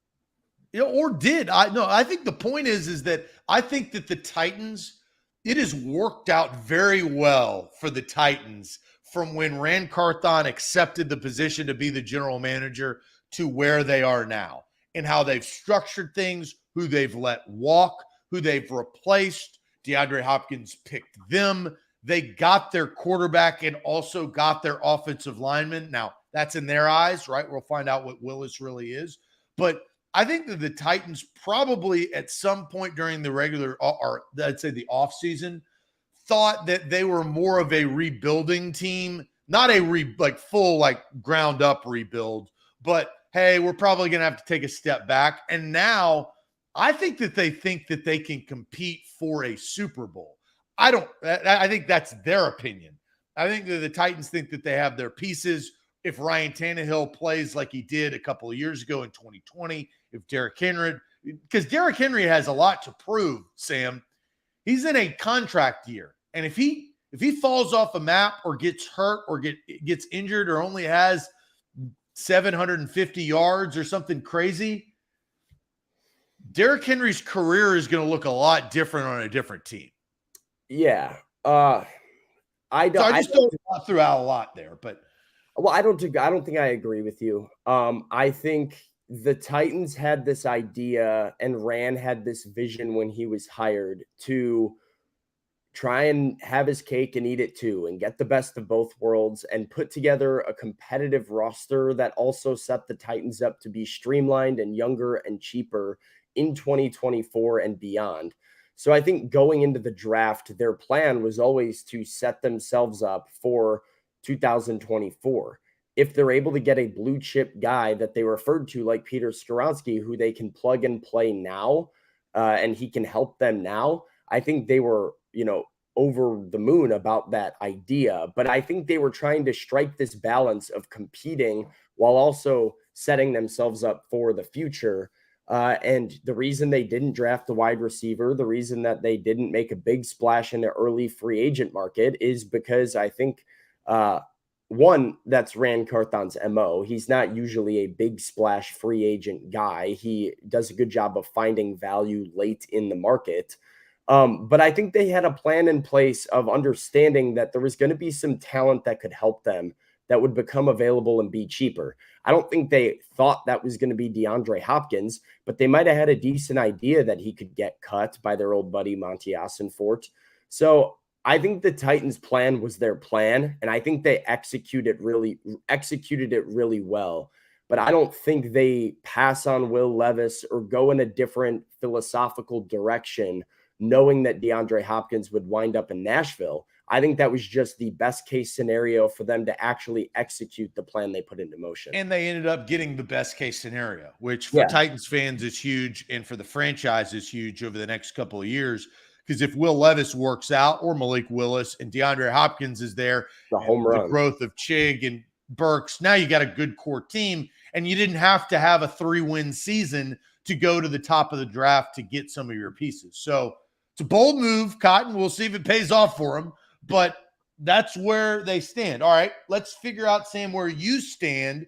Or did. I think the point is that I think that the Titans, it has worked out very well for the Titans from when Rand Carthon accepted the position to be the general manager to where they are now, and how they've structured things, who they've let walk, who they've replaced. DeAndre Hopkins picked them. They got their quarterback and also got their offensive lineman. Now, that's in their eyes, right? We'll find out what Willis really is. But I think that the Titans probably at some point during the regular, or I'd say the offseason, thought that they were more of a rebuilding team, not a full ground up rebuild, but hey, we're probably going to have to take a step back. And now I think that they think that they can compete for a Super Bowl. I think that's their opinion. I think that the Titans think that they have their pieces. If Ryan Tannehill plays like he did a couple of years ago in 2020, if Derrick Henry, because Derrick Henry has a lot to prove, Sam. He's in a contract year. And if he falls off a map or gets hurt or gets injured or only has 750 yards or something crazy, Derrick Henry's career is going to look a lot different on a different team. Yeah. I just don't throw out a lot there, but I don't think I agree with you. I think the Titans had this idea and Rand had this vision when he was hired to try and have his cake and eat it too, and get the best of both worlds and put together a competitive roster that also set the Titans up to be streamlined and younger and cheaper in 2024 and beyond. So I think going into the draft, their plan was always to set themselves up for 2024. If they're able to get a blue chip guy that they referred to like Peter Skoronski, who they can plug and play now, and he can help them now, I think they were, over the moon about that idea. But I think they were trying to strike this balance of competing while also setting themselves up for the future. And the reason they didn't draft the wide receiver, the reason that they didn't make a big splash in the early free agent market is because I think, one, that's Rand Carthon's MO. He's not usually a big splash free agent guy. He does a good job of finding value late in the market. But I think they had a plan in place of understanding that there was going to be some talent that could help them that would become available and be cheaper. I don't think they thought that was going to be DeAndre Hopkins, but they might have had a decent idea that he could get cut by their old buddy Monty Ossenfort. So I think the Titans' plan was their plan, and I think they executed it really well. But I don't think they pass on Will Levis or go in a different philosophical direction, knowing that DeAndre Hopkins would wind up in Nashville. I think that was just the best case scenario for them to actually execute the plan they put into motion. And they ended up getting the best case scenario, which for Titans fans is huge. And for the franchise is huge over the next couple of years. Because if Will Levis works out or Malik Willis and DeAndre Hopkins is there, the home run, the growth of Chig and Burks, now you got a good core team. And you didn't have to have a 3-win season to go to the top of the draft to get some of your pieces. So it's a bold move, Cotton. We'll see if it pays off for them. But that's where they stand. All right, let's figure out, Sam, where you stand.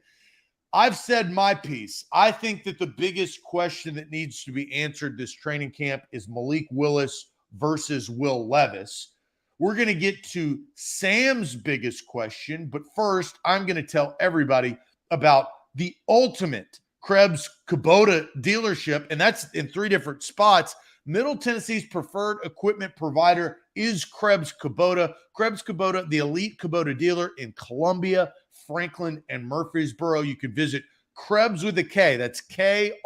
I've said my piece. I think that the biggest question that needs to be answered this training camp is Malik Willis versus Will Levis. We're going to get to Sam's biggest question, but first, I'm going to tell everybody about the ultimate Krebs Kubota dealership, and that's in 3 different spots. Middle Tennessee's preferred equipment provider is Krebs Kubota. Krebs Kubota, the elite Kubota dealer in Columbia, Franklin, and Murfreesboro. You can visit Krebs with a K. That's Krebs,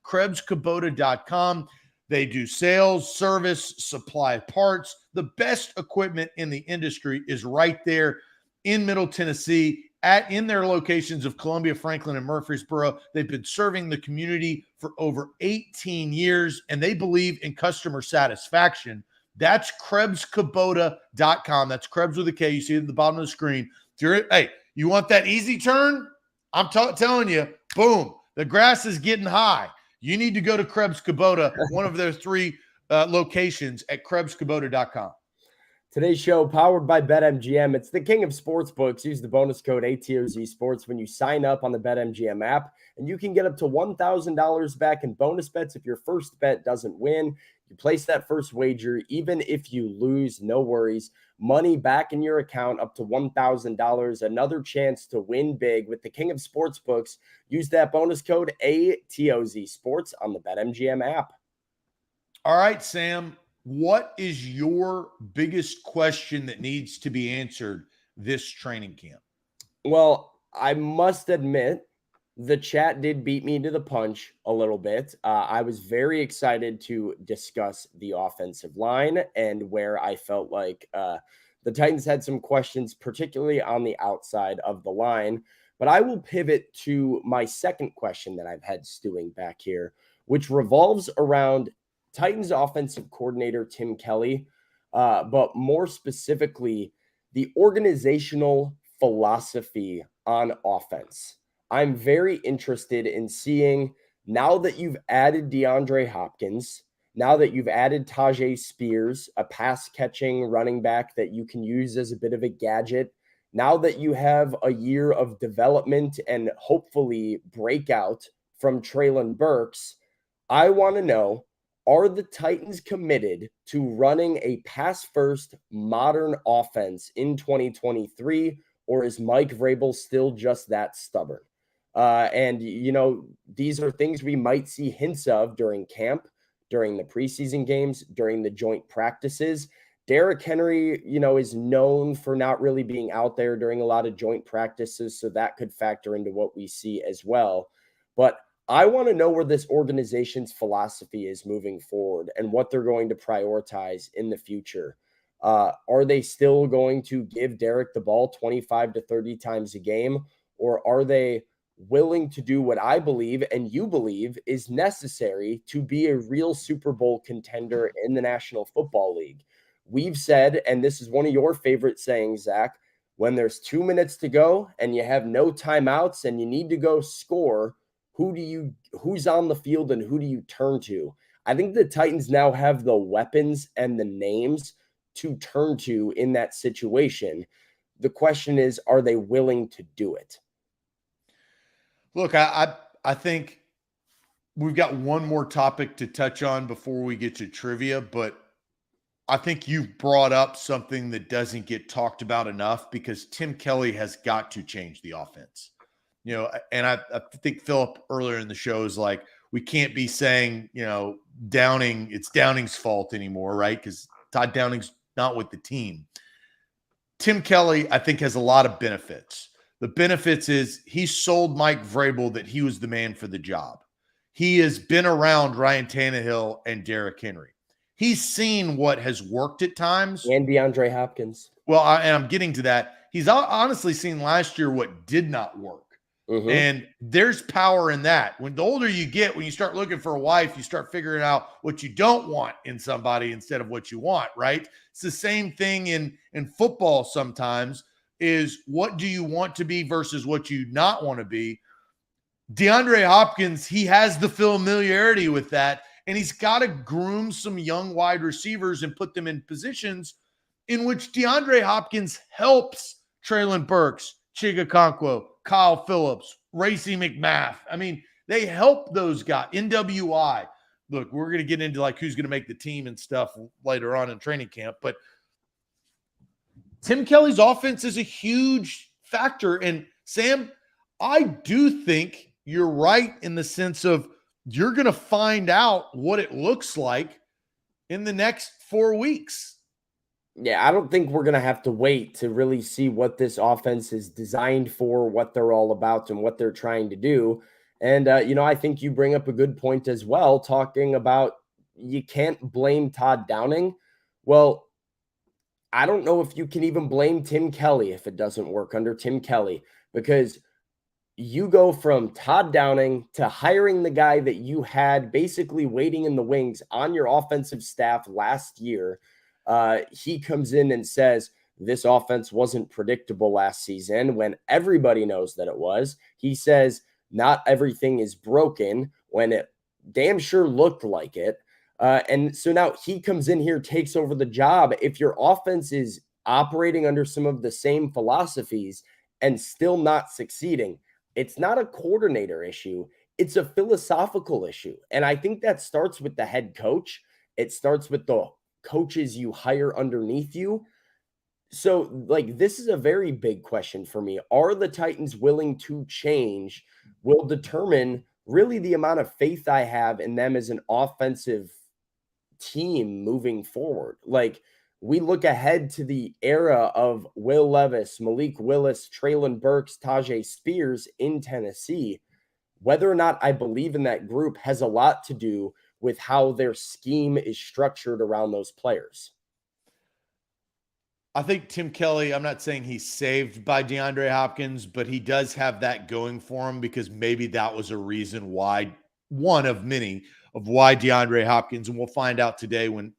KrebsKubota.com. They do sales, service, supply parts. The best equipment in the industry is right there in Middle Tennessee in their locations of Columbia, Franklin, and Murfreesboro. They've been serving the community for over 18 years, and they believe in customer satisfaction. That's KrebsKubota.com. That's Krebs with a K. You see it at the bottom of the screen. Hey, you want that easy turn? I'm telling you, boom, the grass is getting high. You need to go to Krebs Kubota, one of their 3 locations at KrebsKubota.com. Today's show powered by BetMGM. It's the king of sportsbooks. Use the bonus code ATOZ Sports when you sign up on the BetMGM app, and you can get up to $1,000 back in bonus bets if your first bet doesn't win. You place that first wager, even if you lose, no worries. Money back in your account up to $1,000. Another chance to win big with the king of sportsbooks. Use that bonus code ATOZ Sports on the BetMGM app. All right, Sam. What is your biggest question that needs to be answered this training camp? Well, I must admit, the chat did beat me to the punch a little bit. I was very excited to discuss the offensive line and where I felt like the Titans had some questions, particularly on the outside of the line. But I will pivot to my second question that I've had stewing back here, which revolves around Titans offensive coordinator Tim Kelly, but more specifically, the organizational philosophy on offense. I'm very interested in seeing, now that you've added DeAndre Hopkins, now that you've added Tajay Spears, a pass-catching running back that you can use as a bit of a gadget, now that you have a year of development and hopefully breakout from Treylon Burks, I want to know, are the Titans committed to running a pass-first modern offense in 2023, or is Mike Vrabel still just that stubborn? And these are things we might see hints of during camp, during the preseason games, during the joint practices. Derrick Henry, is known for not really being out there during a lot of joint practices, so that could factor into what we see as well. But I want to know where this organization's philosophy is moving forward and what they're going to prioritize in the future. Are they still going to give Derek the ball 25 to 30 times a game, or are they willing to do what I believe and you believe is necessary to be a real Super Bowl contender in the National Football League? We've said, and this is one of your favorite sayings, Zach, when there's 2 minutes to go and you have no timeouts and you need to go score, who's on the field and who do you turn to? I think the Titans now have the weapons and the names to turn to in that situation. The question is, are they willing to do it? Look, I think we've got one more topic to touch on before we get to trivia, but I think you've brought up something that doesn't get talked about enough because Tim Kelly has got to change the offense. And I think Philip earlier in the show is like, we can't be saying, it's Downing's fault anymore, right? Because Todd Downing's not with the team. Tim Kelly, I think, has a lot of benefits. The benefits is he sold Mike Vrabel that he was the man for the job. He has been around Ryan Tannehill and Derrick Henry. He's seen what has worked at times. And DeAndre Hopkins. Well, I'm getting to that. He's honestly seen last year what did not work. Mm-hmm. And there's power in that. When the older you get, when you start looking for a wife, you start figuring out what you don't want in somebody instead of what you want, right? It's the same thing in football sometimes is what do you want to be versus what you not want to be. DeAndre Hopkins, he has the familiarity with that, and he's got to groom some young wide receivers and put them in positions in which DeAndre Hopkins helps Treylon Burks, Chig Okonkwo, Kyle Phillips, Racey McMath. I mean, they help those guys. NWI. Look, we're going to get into like who's going to make the team and stuff later on in training camp, but Tim Kelly's offense is a huge factor. And Sam, I do think you're right in the sense of you're going to find out what it looks like in the next 4 weeks. Yeah, I don't think we're going to have to wait to really see what this offense is designed for, what they're all about, and what they're trying to do. And, I think you bring up a good point as well, talking about you can't blame Todd Downing. Well, I don't know if you can even blame Tim Kelly if it doesn't work under Tim Kelly, because you go from Todd Downing to hiring the guy that you had basically waiting in the wings on your offensive staff last year. He comes in and says, this offense wasn't predictable last season when everybody knows that it was. He says, not everything is broken when it damn sure looked like it. And so now he comes in here, takes over the job. If your offense is operating under some of the same philosophies and still not succeeding, it's not a coordinator issue. It's a philosophical issue. And I think that starts with the head coach. It starts with the coaches you hire underneath you. So, this is a very big question for me. Are the Titans willing to change? Will determine really the amount of faith I have in them as an offensive team moving forward. We look ahead to the era of Will Levis, Malik Willis, Treylon Burks, Tajay Spears in Tennessee. Whether or not I believe in that group has a lot to do with how their scheme is structured around those players. I think Tim Kelly, I'm not saying he's saved by DeAndre Hopkins, but he does have that going for him because maybe that was a reason why, one of many, of why DeAndre Hopkins, and we'll find out today when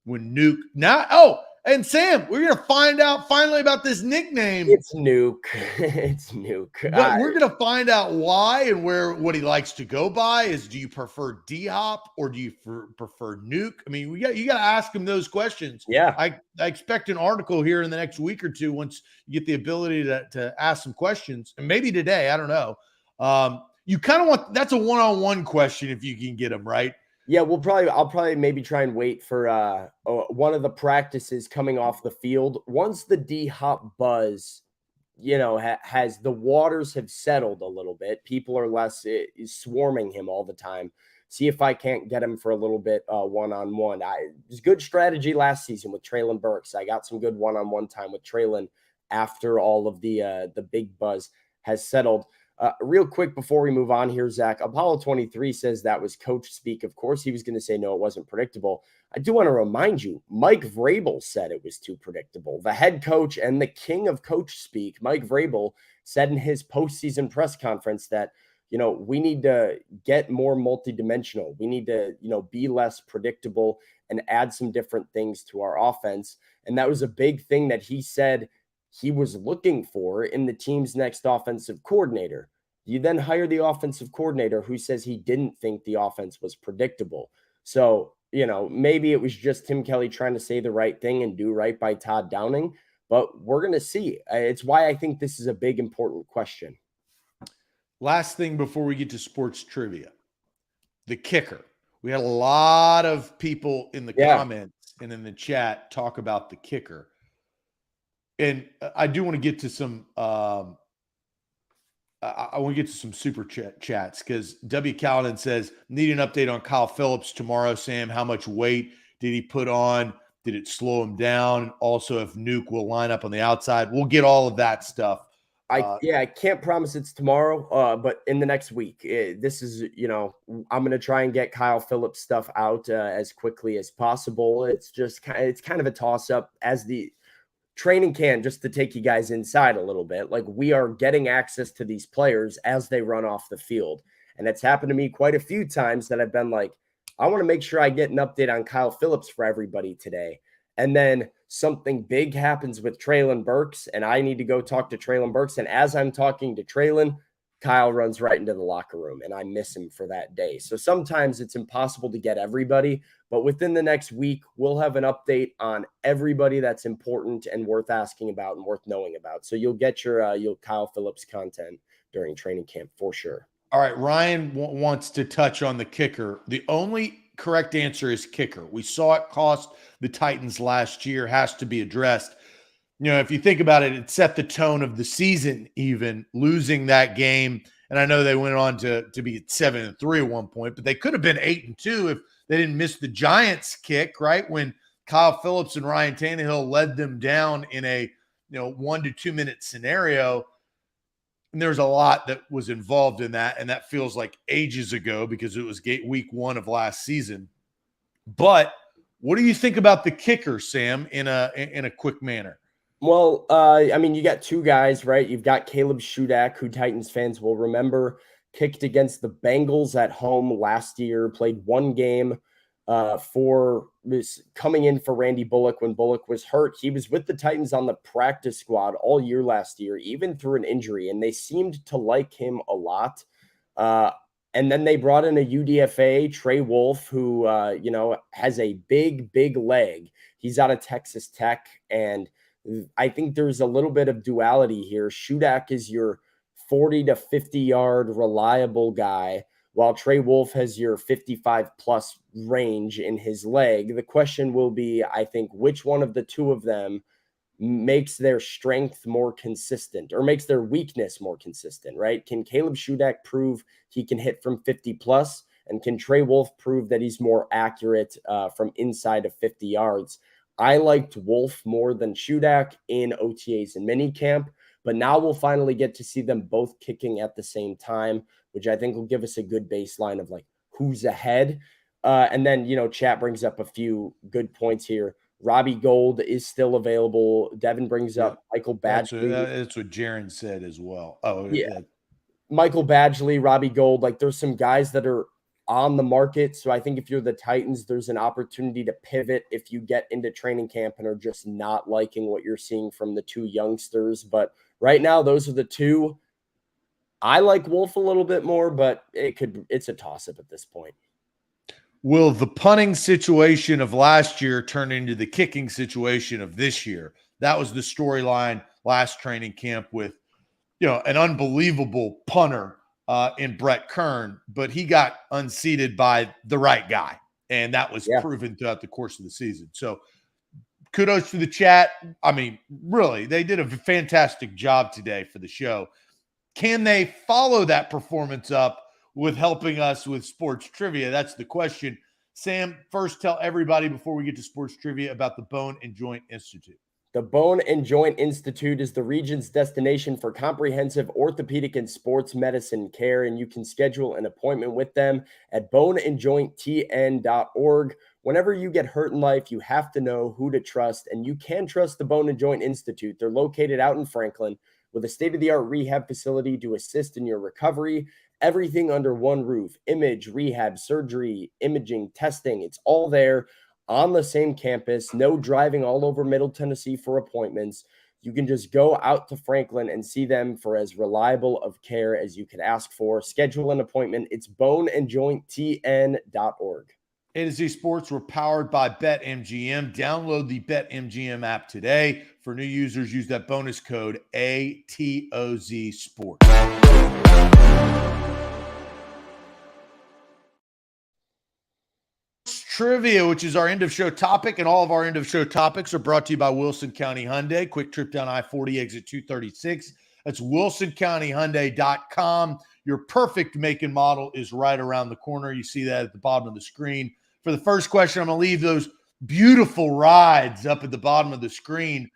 Nuke now. Oh, and Sam, we're gonna find out finally about this nickname. It's Nuke. It's Nuke. We're gonna find out why and what he likes to go by. Is do you prefer D-Hop or do you prefer Nuke? I mean, you got to ask him those questions. Yeah, I expect an article here in the next week or two once you get the ability to ask some questions, and maybe today. I don't know. You kind of want that's a one-on-one question if you can get them right. Yeah, I'll probably maybe try and wait for one of the practices coming off the field. Once the D-Hop buzz, has the waters have settled a little bit. People are less swarming him all the time. See if I can't get him for a little bit one-on-one. It was good strategy last season with Treylon Burks. I got some good one-on-one time with Treylon after all of the big buzz has settled. Real quick before we move on here, Zach, Apollo 23 says that was coach speak. Of course, he was going to say no, it wasn't predictable. I do want to remind you, Mike Vrabel said it was too predictable. The head coach and the king of coach speak, Mike Vrabel, said in his postseason press conference that, we need to get more multidimensional. We need to, be less predictable and add some different things to our offense. And that was a big thing that he said he was looking for in the team's next offensive coordinator. You then hire the offensive coordinator who says he didn't think the offense was predictable. So, maybe it was just Tim Kelly trying to say the right thing and do right by Todd Downing, but we're going to see. It's why I think this is a big, important question. Last thing before we get to sports trivia, the kicker. We had a lot of people in the comments and in the chat talk about the kicker. And I do want to get to some I want to get to some super chats because W. Caledon says, need an update on Kyle Phillips tomorrow, Sam. How much weight did he put on? Did it slow him down? Also, if Nuke will line up on the outside. We'll get all of that stuff. I can't promise it's tomorrow, but in the next week. This is, I'm going to try and get Kyle Phillips stuff out as quickly as possible. It's kind of a toss-up as the training camp, just to take you guys inside a little bit. Like, we are getting access to these players as they run off the field. And it's happened to me quite a few times that I've been like, I want to make sure I get an update on Kyle Phillips for everybody today. And then something big happens with Treylon Burks, and I need to go talk to Treylon Burks. And as I'm talking to Treylon, Kyle runs right into the locker room, and I miss him for that day. So sometimes it's impossible to get everybody, but within the next week, we'll have an update on everybody that's important and worth asking about and worth knowing about. So you'll get your Kyle Phillips content during training camp for sure. All right, Ryan wants to touch on the kicker. The only correct answer is kicker. We saw it cost the Titans last year, has to be addressed. If you think about it, it set the tone of the season, even losing that game. And I know they went on to be at 7-3 at one point, but they could have been 8-2 if they didn't miss the Giants kick, right? When Kyle Phillips and Ryan Tannehill led them down in a 1 to 2 minute scenario. And there's a lot that was involved in that. And that feels like ages ago because it was week 1 of last season. But what do you think about the kicker, Sam, in a quick manner? Well, you got two guys, right? You've got Caleb Shudak, who Titans fans will remember, kicked against the Bengals at home last year, played one game for this coming in for Randy Bullock when Bullock was hurt. He was with the Titans on the practice squad all year last year, even through an injury, and they seemed to like him a lot. And then they brought in a UDFA, Trey Wolf, who, has a big leg. He's out of Texas Tech, and I think there's a little bit of duality here. Shudak is your 40 to 50 yard reliable guy, while Trey Wolf has your 55 plus range in his leg. The question will be, I think, which one of the two of them makes their strength more consistent or makes their weakness more consistent, right? Can Caleb Shudak prove he can hit from 50 plus? And can Trey Wolf prove that he's more accurate from inside of 50 yards? I liked Wolf more than Shudak in OTAs and minicamp, but now we'll finally get to see them both kicking at the same time, which I think will give us a good baseline of like who's ahead. And then, chat brings up a few good points here. Robbie Gould is still available. Devin brings up Michael Badgley. That's what Jaron said as well. Oh, yeah. Michael Badgley, Robbie Gould. Like, there's some guys that are on the market. So I think if you're the Titans, there's an opportunity to pivot if you get into training camp and are just not liking what you're seeing from the two youngsters. But right now, those are the two. I like Wolf a little bit more, but it's a toss-up at this point. Will the punting situation of last year turn into the kicking situation of this year? That was the storyline last training camp with, an unbelievable punter in Brett Kern, but he got unseated by the right guy. And that was proven throughout the course of the season. So kudos to the chat. I mean, really, they did a fantastic job today for the show. Can they follow that performance up with helping us with sports trivia? That's the question. Sam, first tell everybody before we get to sports trivia about the Bone and Joint Institute. The Bone and Joint Institute is the region's destination for comprehensive orthopedic and sports medicine care, and you can schedule an appointment with them at boneandjointtn.org. Whenever you get hurt in life, you have to know who to trust, and you can trust the Bone and Joint Institute. They're located out in Franklin with a state-of-the-art rehab facility to assist in your recovery. Everything under one roof: image, rehab, surgery, imaging, testing. It's all there on the same campus. No driving all over Middle Tennessee for appointments. You can just go out to Franklin and see them for as reliable of care as you could ask for. Schedule an appointment. It's boneandjointtn.org. A to Z Sports, we're powered by BetMGM. Download the BetMGM app today. For new users, use that bonus code ATOZ Sports. Trivia, which is our end of show topic, and all of our end of show topics are brought to you by Wilson County Hyundai. Quick trip down I-40 exit 236. That's wilsoncountyhyundai.com. Your perfect make and model is right around the corner. You see that at the bottom of the screen. For the first question, I'm going to leave those beautiful rides up at the bottom of the screen.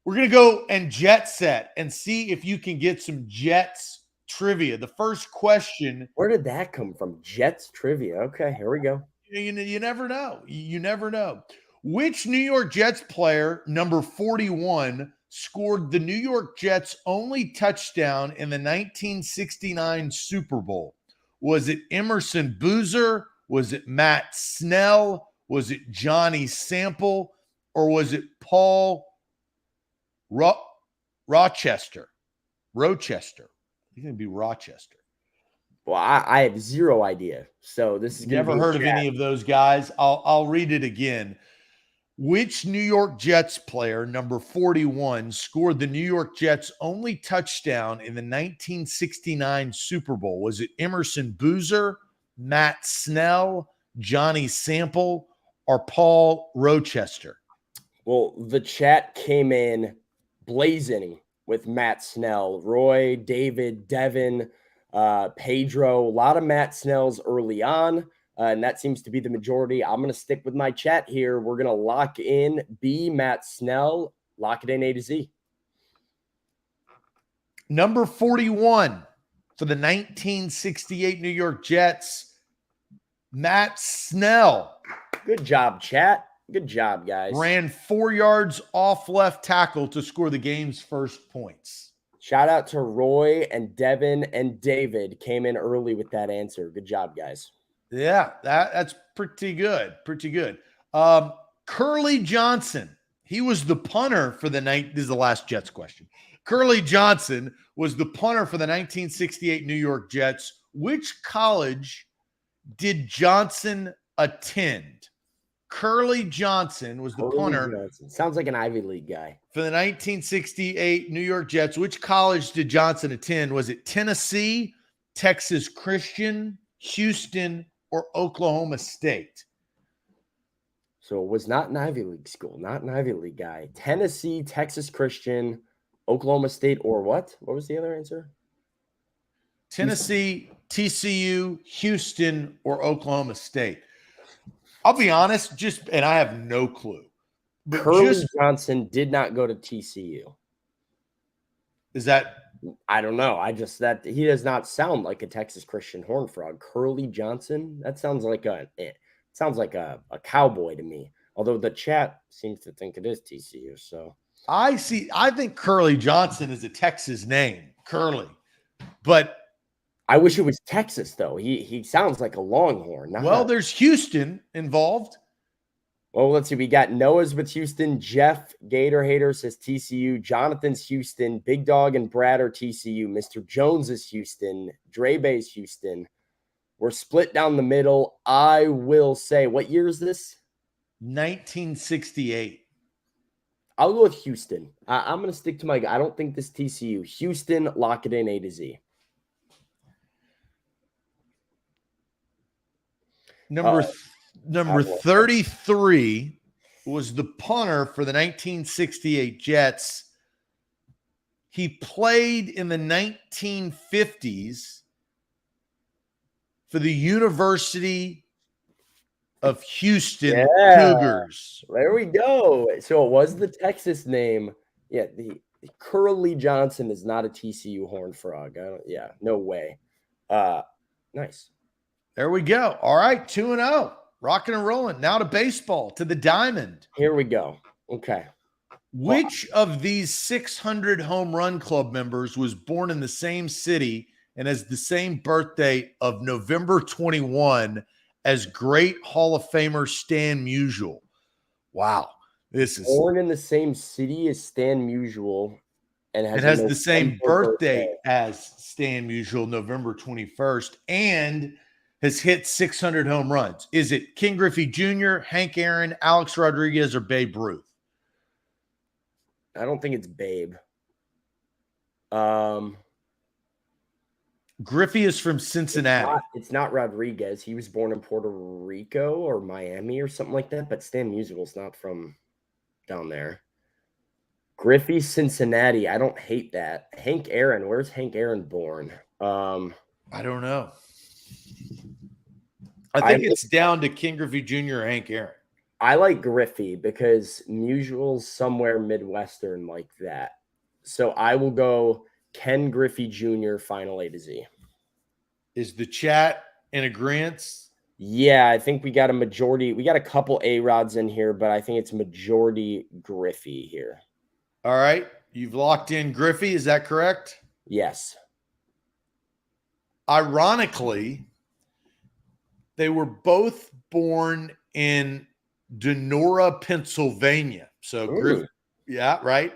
We're going to go and jet set and see if you can get some Jets trivia. The first question. Where did that come from? Jets trivia. Okay, here we go. You never know. You never know. Which New York Jets player, number 41, scored the New York Jets' only touchdown in the 1969 Super Bowl? Was it Emerson Boozer? Was it Matt Snell? Was it Johnny Sample? Or was it Paul Rochester? Rochester. He's going to be Rochester. Well, I have zero idea. So this is never heard of any of those guys. I'll read it again. Which New York Jets player, number 41, scored the New York Jets' only touchdown in the 1969 Super Bowl? Was it Emerson Boozer, Matt Snell, Johnny Sample, or Paul Rochester? Well, the chat came in blazing with Matt Snell, Roy, David, Devin, Pedro, a lot of Matt Snells early on, and that seems to be the majority. I'm going to stick with my chat here. We're going to lock in B, Matt Snell. Lock it in A to Z. Number 41 for the 1968 New York Jets, Matt Snell. Good job, chat. Good job, guys. Ran 4 yards off left tackle to score the game's first points. Shout out to Roy and Devin and David came in early with that answer. Good job, guys. Yeah, that's pretty good. Pretty good. Curly Johnson, he was the punter for the night. This is the last Jets question. Curly Johnson was the punter for the 1968 New York Jets. Which college did Johnson attend? Curly Johnson was the punter. Johnson. Sounds like an Ivy League guy. For the 1968 New York Jets, which college did Johnson attend? Was it Tennessee, Texas Christian, Houston, or Oklahoma State? So it was not an Ivy League school, not an Ivy League guy. Tennessee, Texas Christian, Oklahoma State, or what? What was the other answer? Tennessee, TCU, Houston, or Oklahoma State. I'll be honest, and I have no clue. But Curly Johnson did not go to TCU. Is that? I don't know. That he does not sound like a Texas Christian Horned Frog. Curly Johnson. That sounds like a cowboy to me. Although the chat seems to think it is TCU. So I think Curly Johnson is a Texas name, Curly, but. I wish it was Texas, though. He sounds like a Longhorn. There's Houston involved. Well, let's see. We got Noah's with Houston. Jeff Gator Hater says TCU. Jonathan's Houston. Big Dog and Brad are TCU. Mr. Jones is Houston. Drebay's Houston. We're split down the middle. I will say, what year is this? 1968. I'll go with Houston. I'm going to stick to my – I don't think this TCU. Houston, lock it in A to Z. Number 33 was the punter for the 1968 Jets. He played in the 1950s for the University of Houston Yeah, Cougars. there we go. So it was the Texas name. Yeah, the Curly Johnson is not a TCU Horned Frog. Yeah, no way. Nice. There we go. All right, 2-0. Rocking and rolling. Now to baseball, to the diamond. Here we go. Okay. Which of these 600 home run club members was born in the same city and has the same birthday of November 21 as great Hall of Famer Stan Musial? Wow. This is Born in the same city as Stan Musial and has the same birthday as Stan Musial, November 21st, and has hit 600 home runs. Is it Ken Griffey Jr., Hank Aaron, Alex Rodriguez, or Babe Ruth? I don't think it's Babe. Griffey is from Cincinnati. It's not Rodriguez. He was born in Puerto Rico or Miami or something like that, but Stan Musial's not from down there. Griffey, Cincinnati. I don't hate that. Hank Aaron. Where's Hank Aaron born? I don't know. I think it's down to Ken Griffey Jr. or Hank Aaron. I like Griffey because Musial's somewhere Midwestern like that. So I will go Ken Griffey Jr. final A to Z. Is the chat in agreement? Yeah, I think we got a majority. We got a couple A-Rods in here, but I think it's majority Griffey here. All right. You've locked in Griffey. Is that correct? Yes. Ironically, they were both born in Donora, Pennsylvania. So Griffey, yeah, right.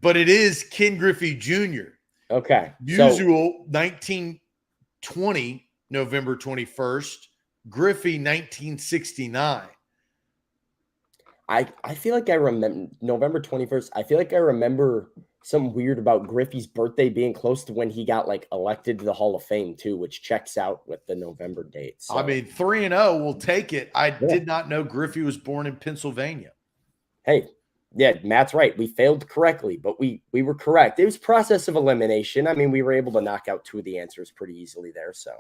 But it is Ken Griffey Jr. Okay. Usual 1920, November 21st. Griffey 1969. I feel like I remember November 21st. I feel like I remember something weird about Griffey's birthday being close to when he got like elected to the Hall of Fame too, which checks out with the November date. So. I mean, 3-0 will take it. I did not know Griffey was born in Pennsylvania. Hey, yeah, Matt's right. We failed correctly, but we were correct. It was process of elimination. I mean, we were able to knock out two of the answers pretty easily there. So,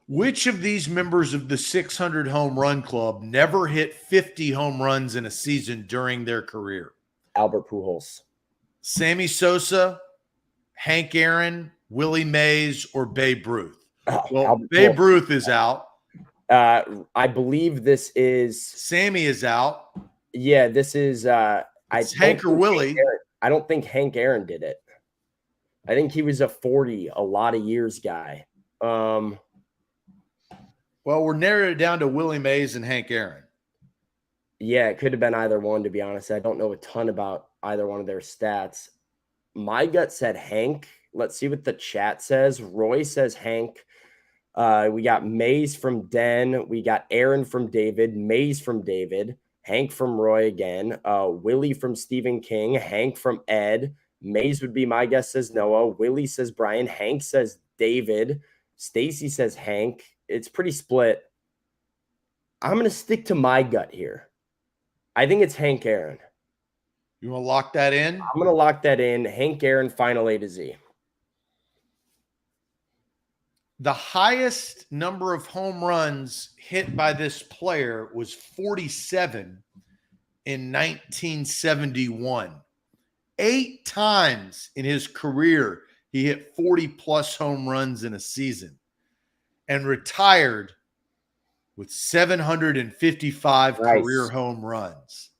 which of these members of the 600 home run club never hit 50 home runs in a season during their career? Albert Pujols. Sammy Sosa, Hank Aaron, Willie Mays, or Babe Ruth? Well, Babe Ruth is out. I believe this is Sammy is out. Yeah, this is Hank or Willie. I don't think Hank Aaron did it. I think he was a 40 a lot of years guy. Well, we're narrowing it down to Willie Mays and Hank Aaron. Yeah, it could have been either one, to be honest. I don't know a ton about either one of their stats. My gut said Hank. Let's see what the chat says. Roy says Hank. We got Mays from Den. We got Aaron from David. Mays from David. Hank from Roy again. Willie from Stephen King. Hank from Ed. Mays would be my guess, says Noah. Willie says Brian. Hank says David. Stacy says Hank. It's pretty split. I'm going to stick to my gut here. I think it's Hank Aaron. You want to lock that in? I'm going to lock that in. Hank Aaron, final A to Z. The highest number of home runs hit by this player was 47 in 1971. 8 times in his career, he hit 40-plus home runs in a season and retired with 755 career home runs.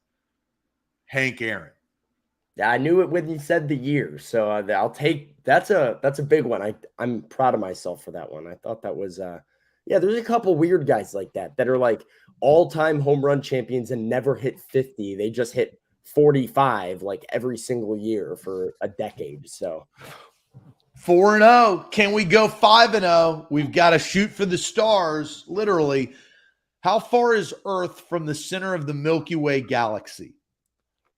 Hank Aaron. Yeah, I knew it when you said the year, so I'll take that's a big one. I'm proud of myself for that one. I thought that was there's a couple weird guys like that are like all-time home run champions and never hit 50. They just hit 45 like every single year for a decade. So 4-0. Can we go 5-0? We've got to shoot for the stars, literally. How far is Earth from the center of the Milky Way galaxy?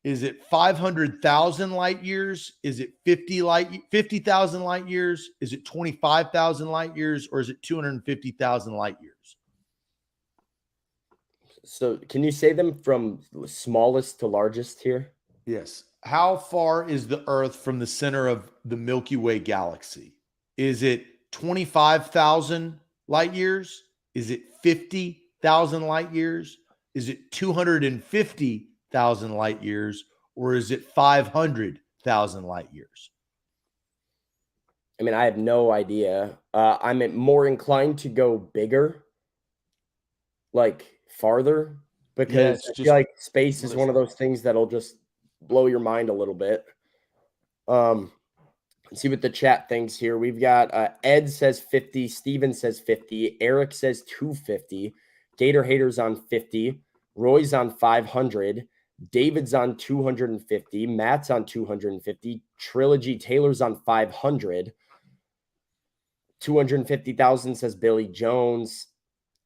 Is it 500,000 light years? Is it 50,000 light years? Is it 25,000 light years? Or is it 250,000 light years? So can you say them from smallest to largest here? Yes. How far is the Earth from the center of the Milky Way galaxy? Is it 25,000 light years? Is it 50 thousand light years? Is it 250,000 light years? Or is it 500,000 light years? I mean, I have no idea. I'm more inclined to go bigger, like farther, Yeah, because it's I just feel like space is one of those things that'll just blow your mind a little bit. Let's see what the chat thinks here. We've got Ed says 50, Steven says 50, Eric says 250, Gator Haters on 50, Roy's on 500, David's on 250, Matt's on 250, Trilogy Taylor's on 500. 250,000 says Billy Jones.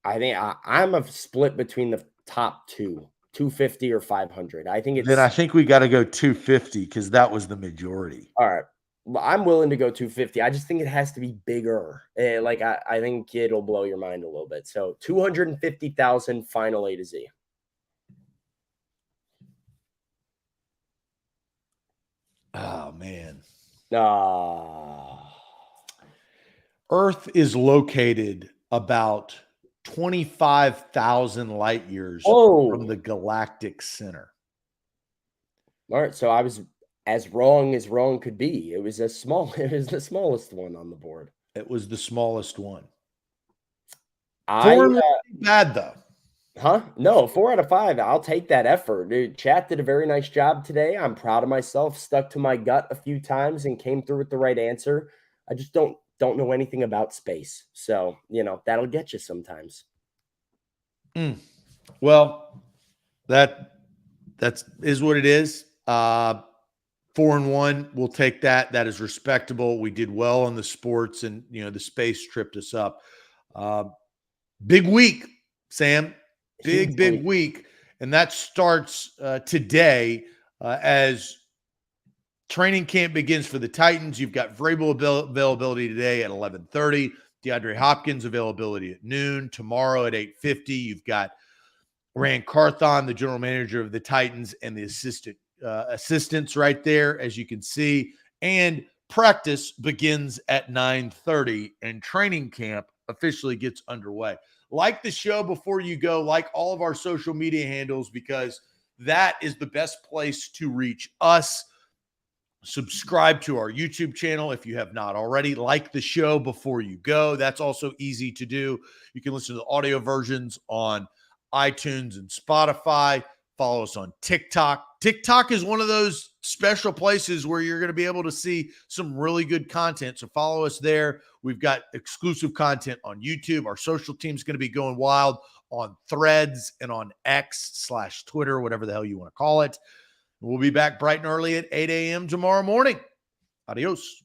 I think I'm a split between the top two, 250 or 500. I think Then I think we got to go 250 because that was the majority. All right. I'm willing to go 250. I just think it has to be bigger. I think it'll blow your mind a little bit. So 250,000 final A to Z. Oh, man. Earth is located about 25,000 light years from the galactic center. All right. So I was as wrong could be. It was the smallest one on the board. It was the smallest one. Bad though. Huh? No, 4 out of 5. I'll take that effort. Dude, chat did a very nice job today. I'm proud of myself. Stuck to my gut a few times and came through with the right answer. I just don't know anything about space. So, that'll get you sometimes. Well, that is what it is. 4-1, we'll take that. That is respectable. We did well on the sports, and the space tripped us up. Big week, Sam. Big week. And that starts today as training camp begins for the Titans. You've got Vrabel availability today at 11:30. DeAndre Hopkins availability at noon. Tomorrow at 8:50. You've got Rand Carthon, the general manager of the Titans, and the assistants right there, as you can see. And practice begins at 9:30, and training camp officially gets underway. Like the show before you go, like all of our social media handles, because that is the best place to reach us. Subscribe to our YouTube channel if you have not already. Like the show before you go. That's also easy to do. You can listen to the audio versions on iTunes and Spotify. Follow us on TikTok. TikTok is one of those special places where you're going to be able to see some really good content. So follow us there. We've got exclusive content on YouTube. Our social team's going to be going wild on Threads and on X/Twitter, whatever the hell you want to call it. We'll be back bright and early at 8 a.m. tomorrow morning. Adios.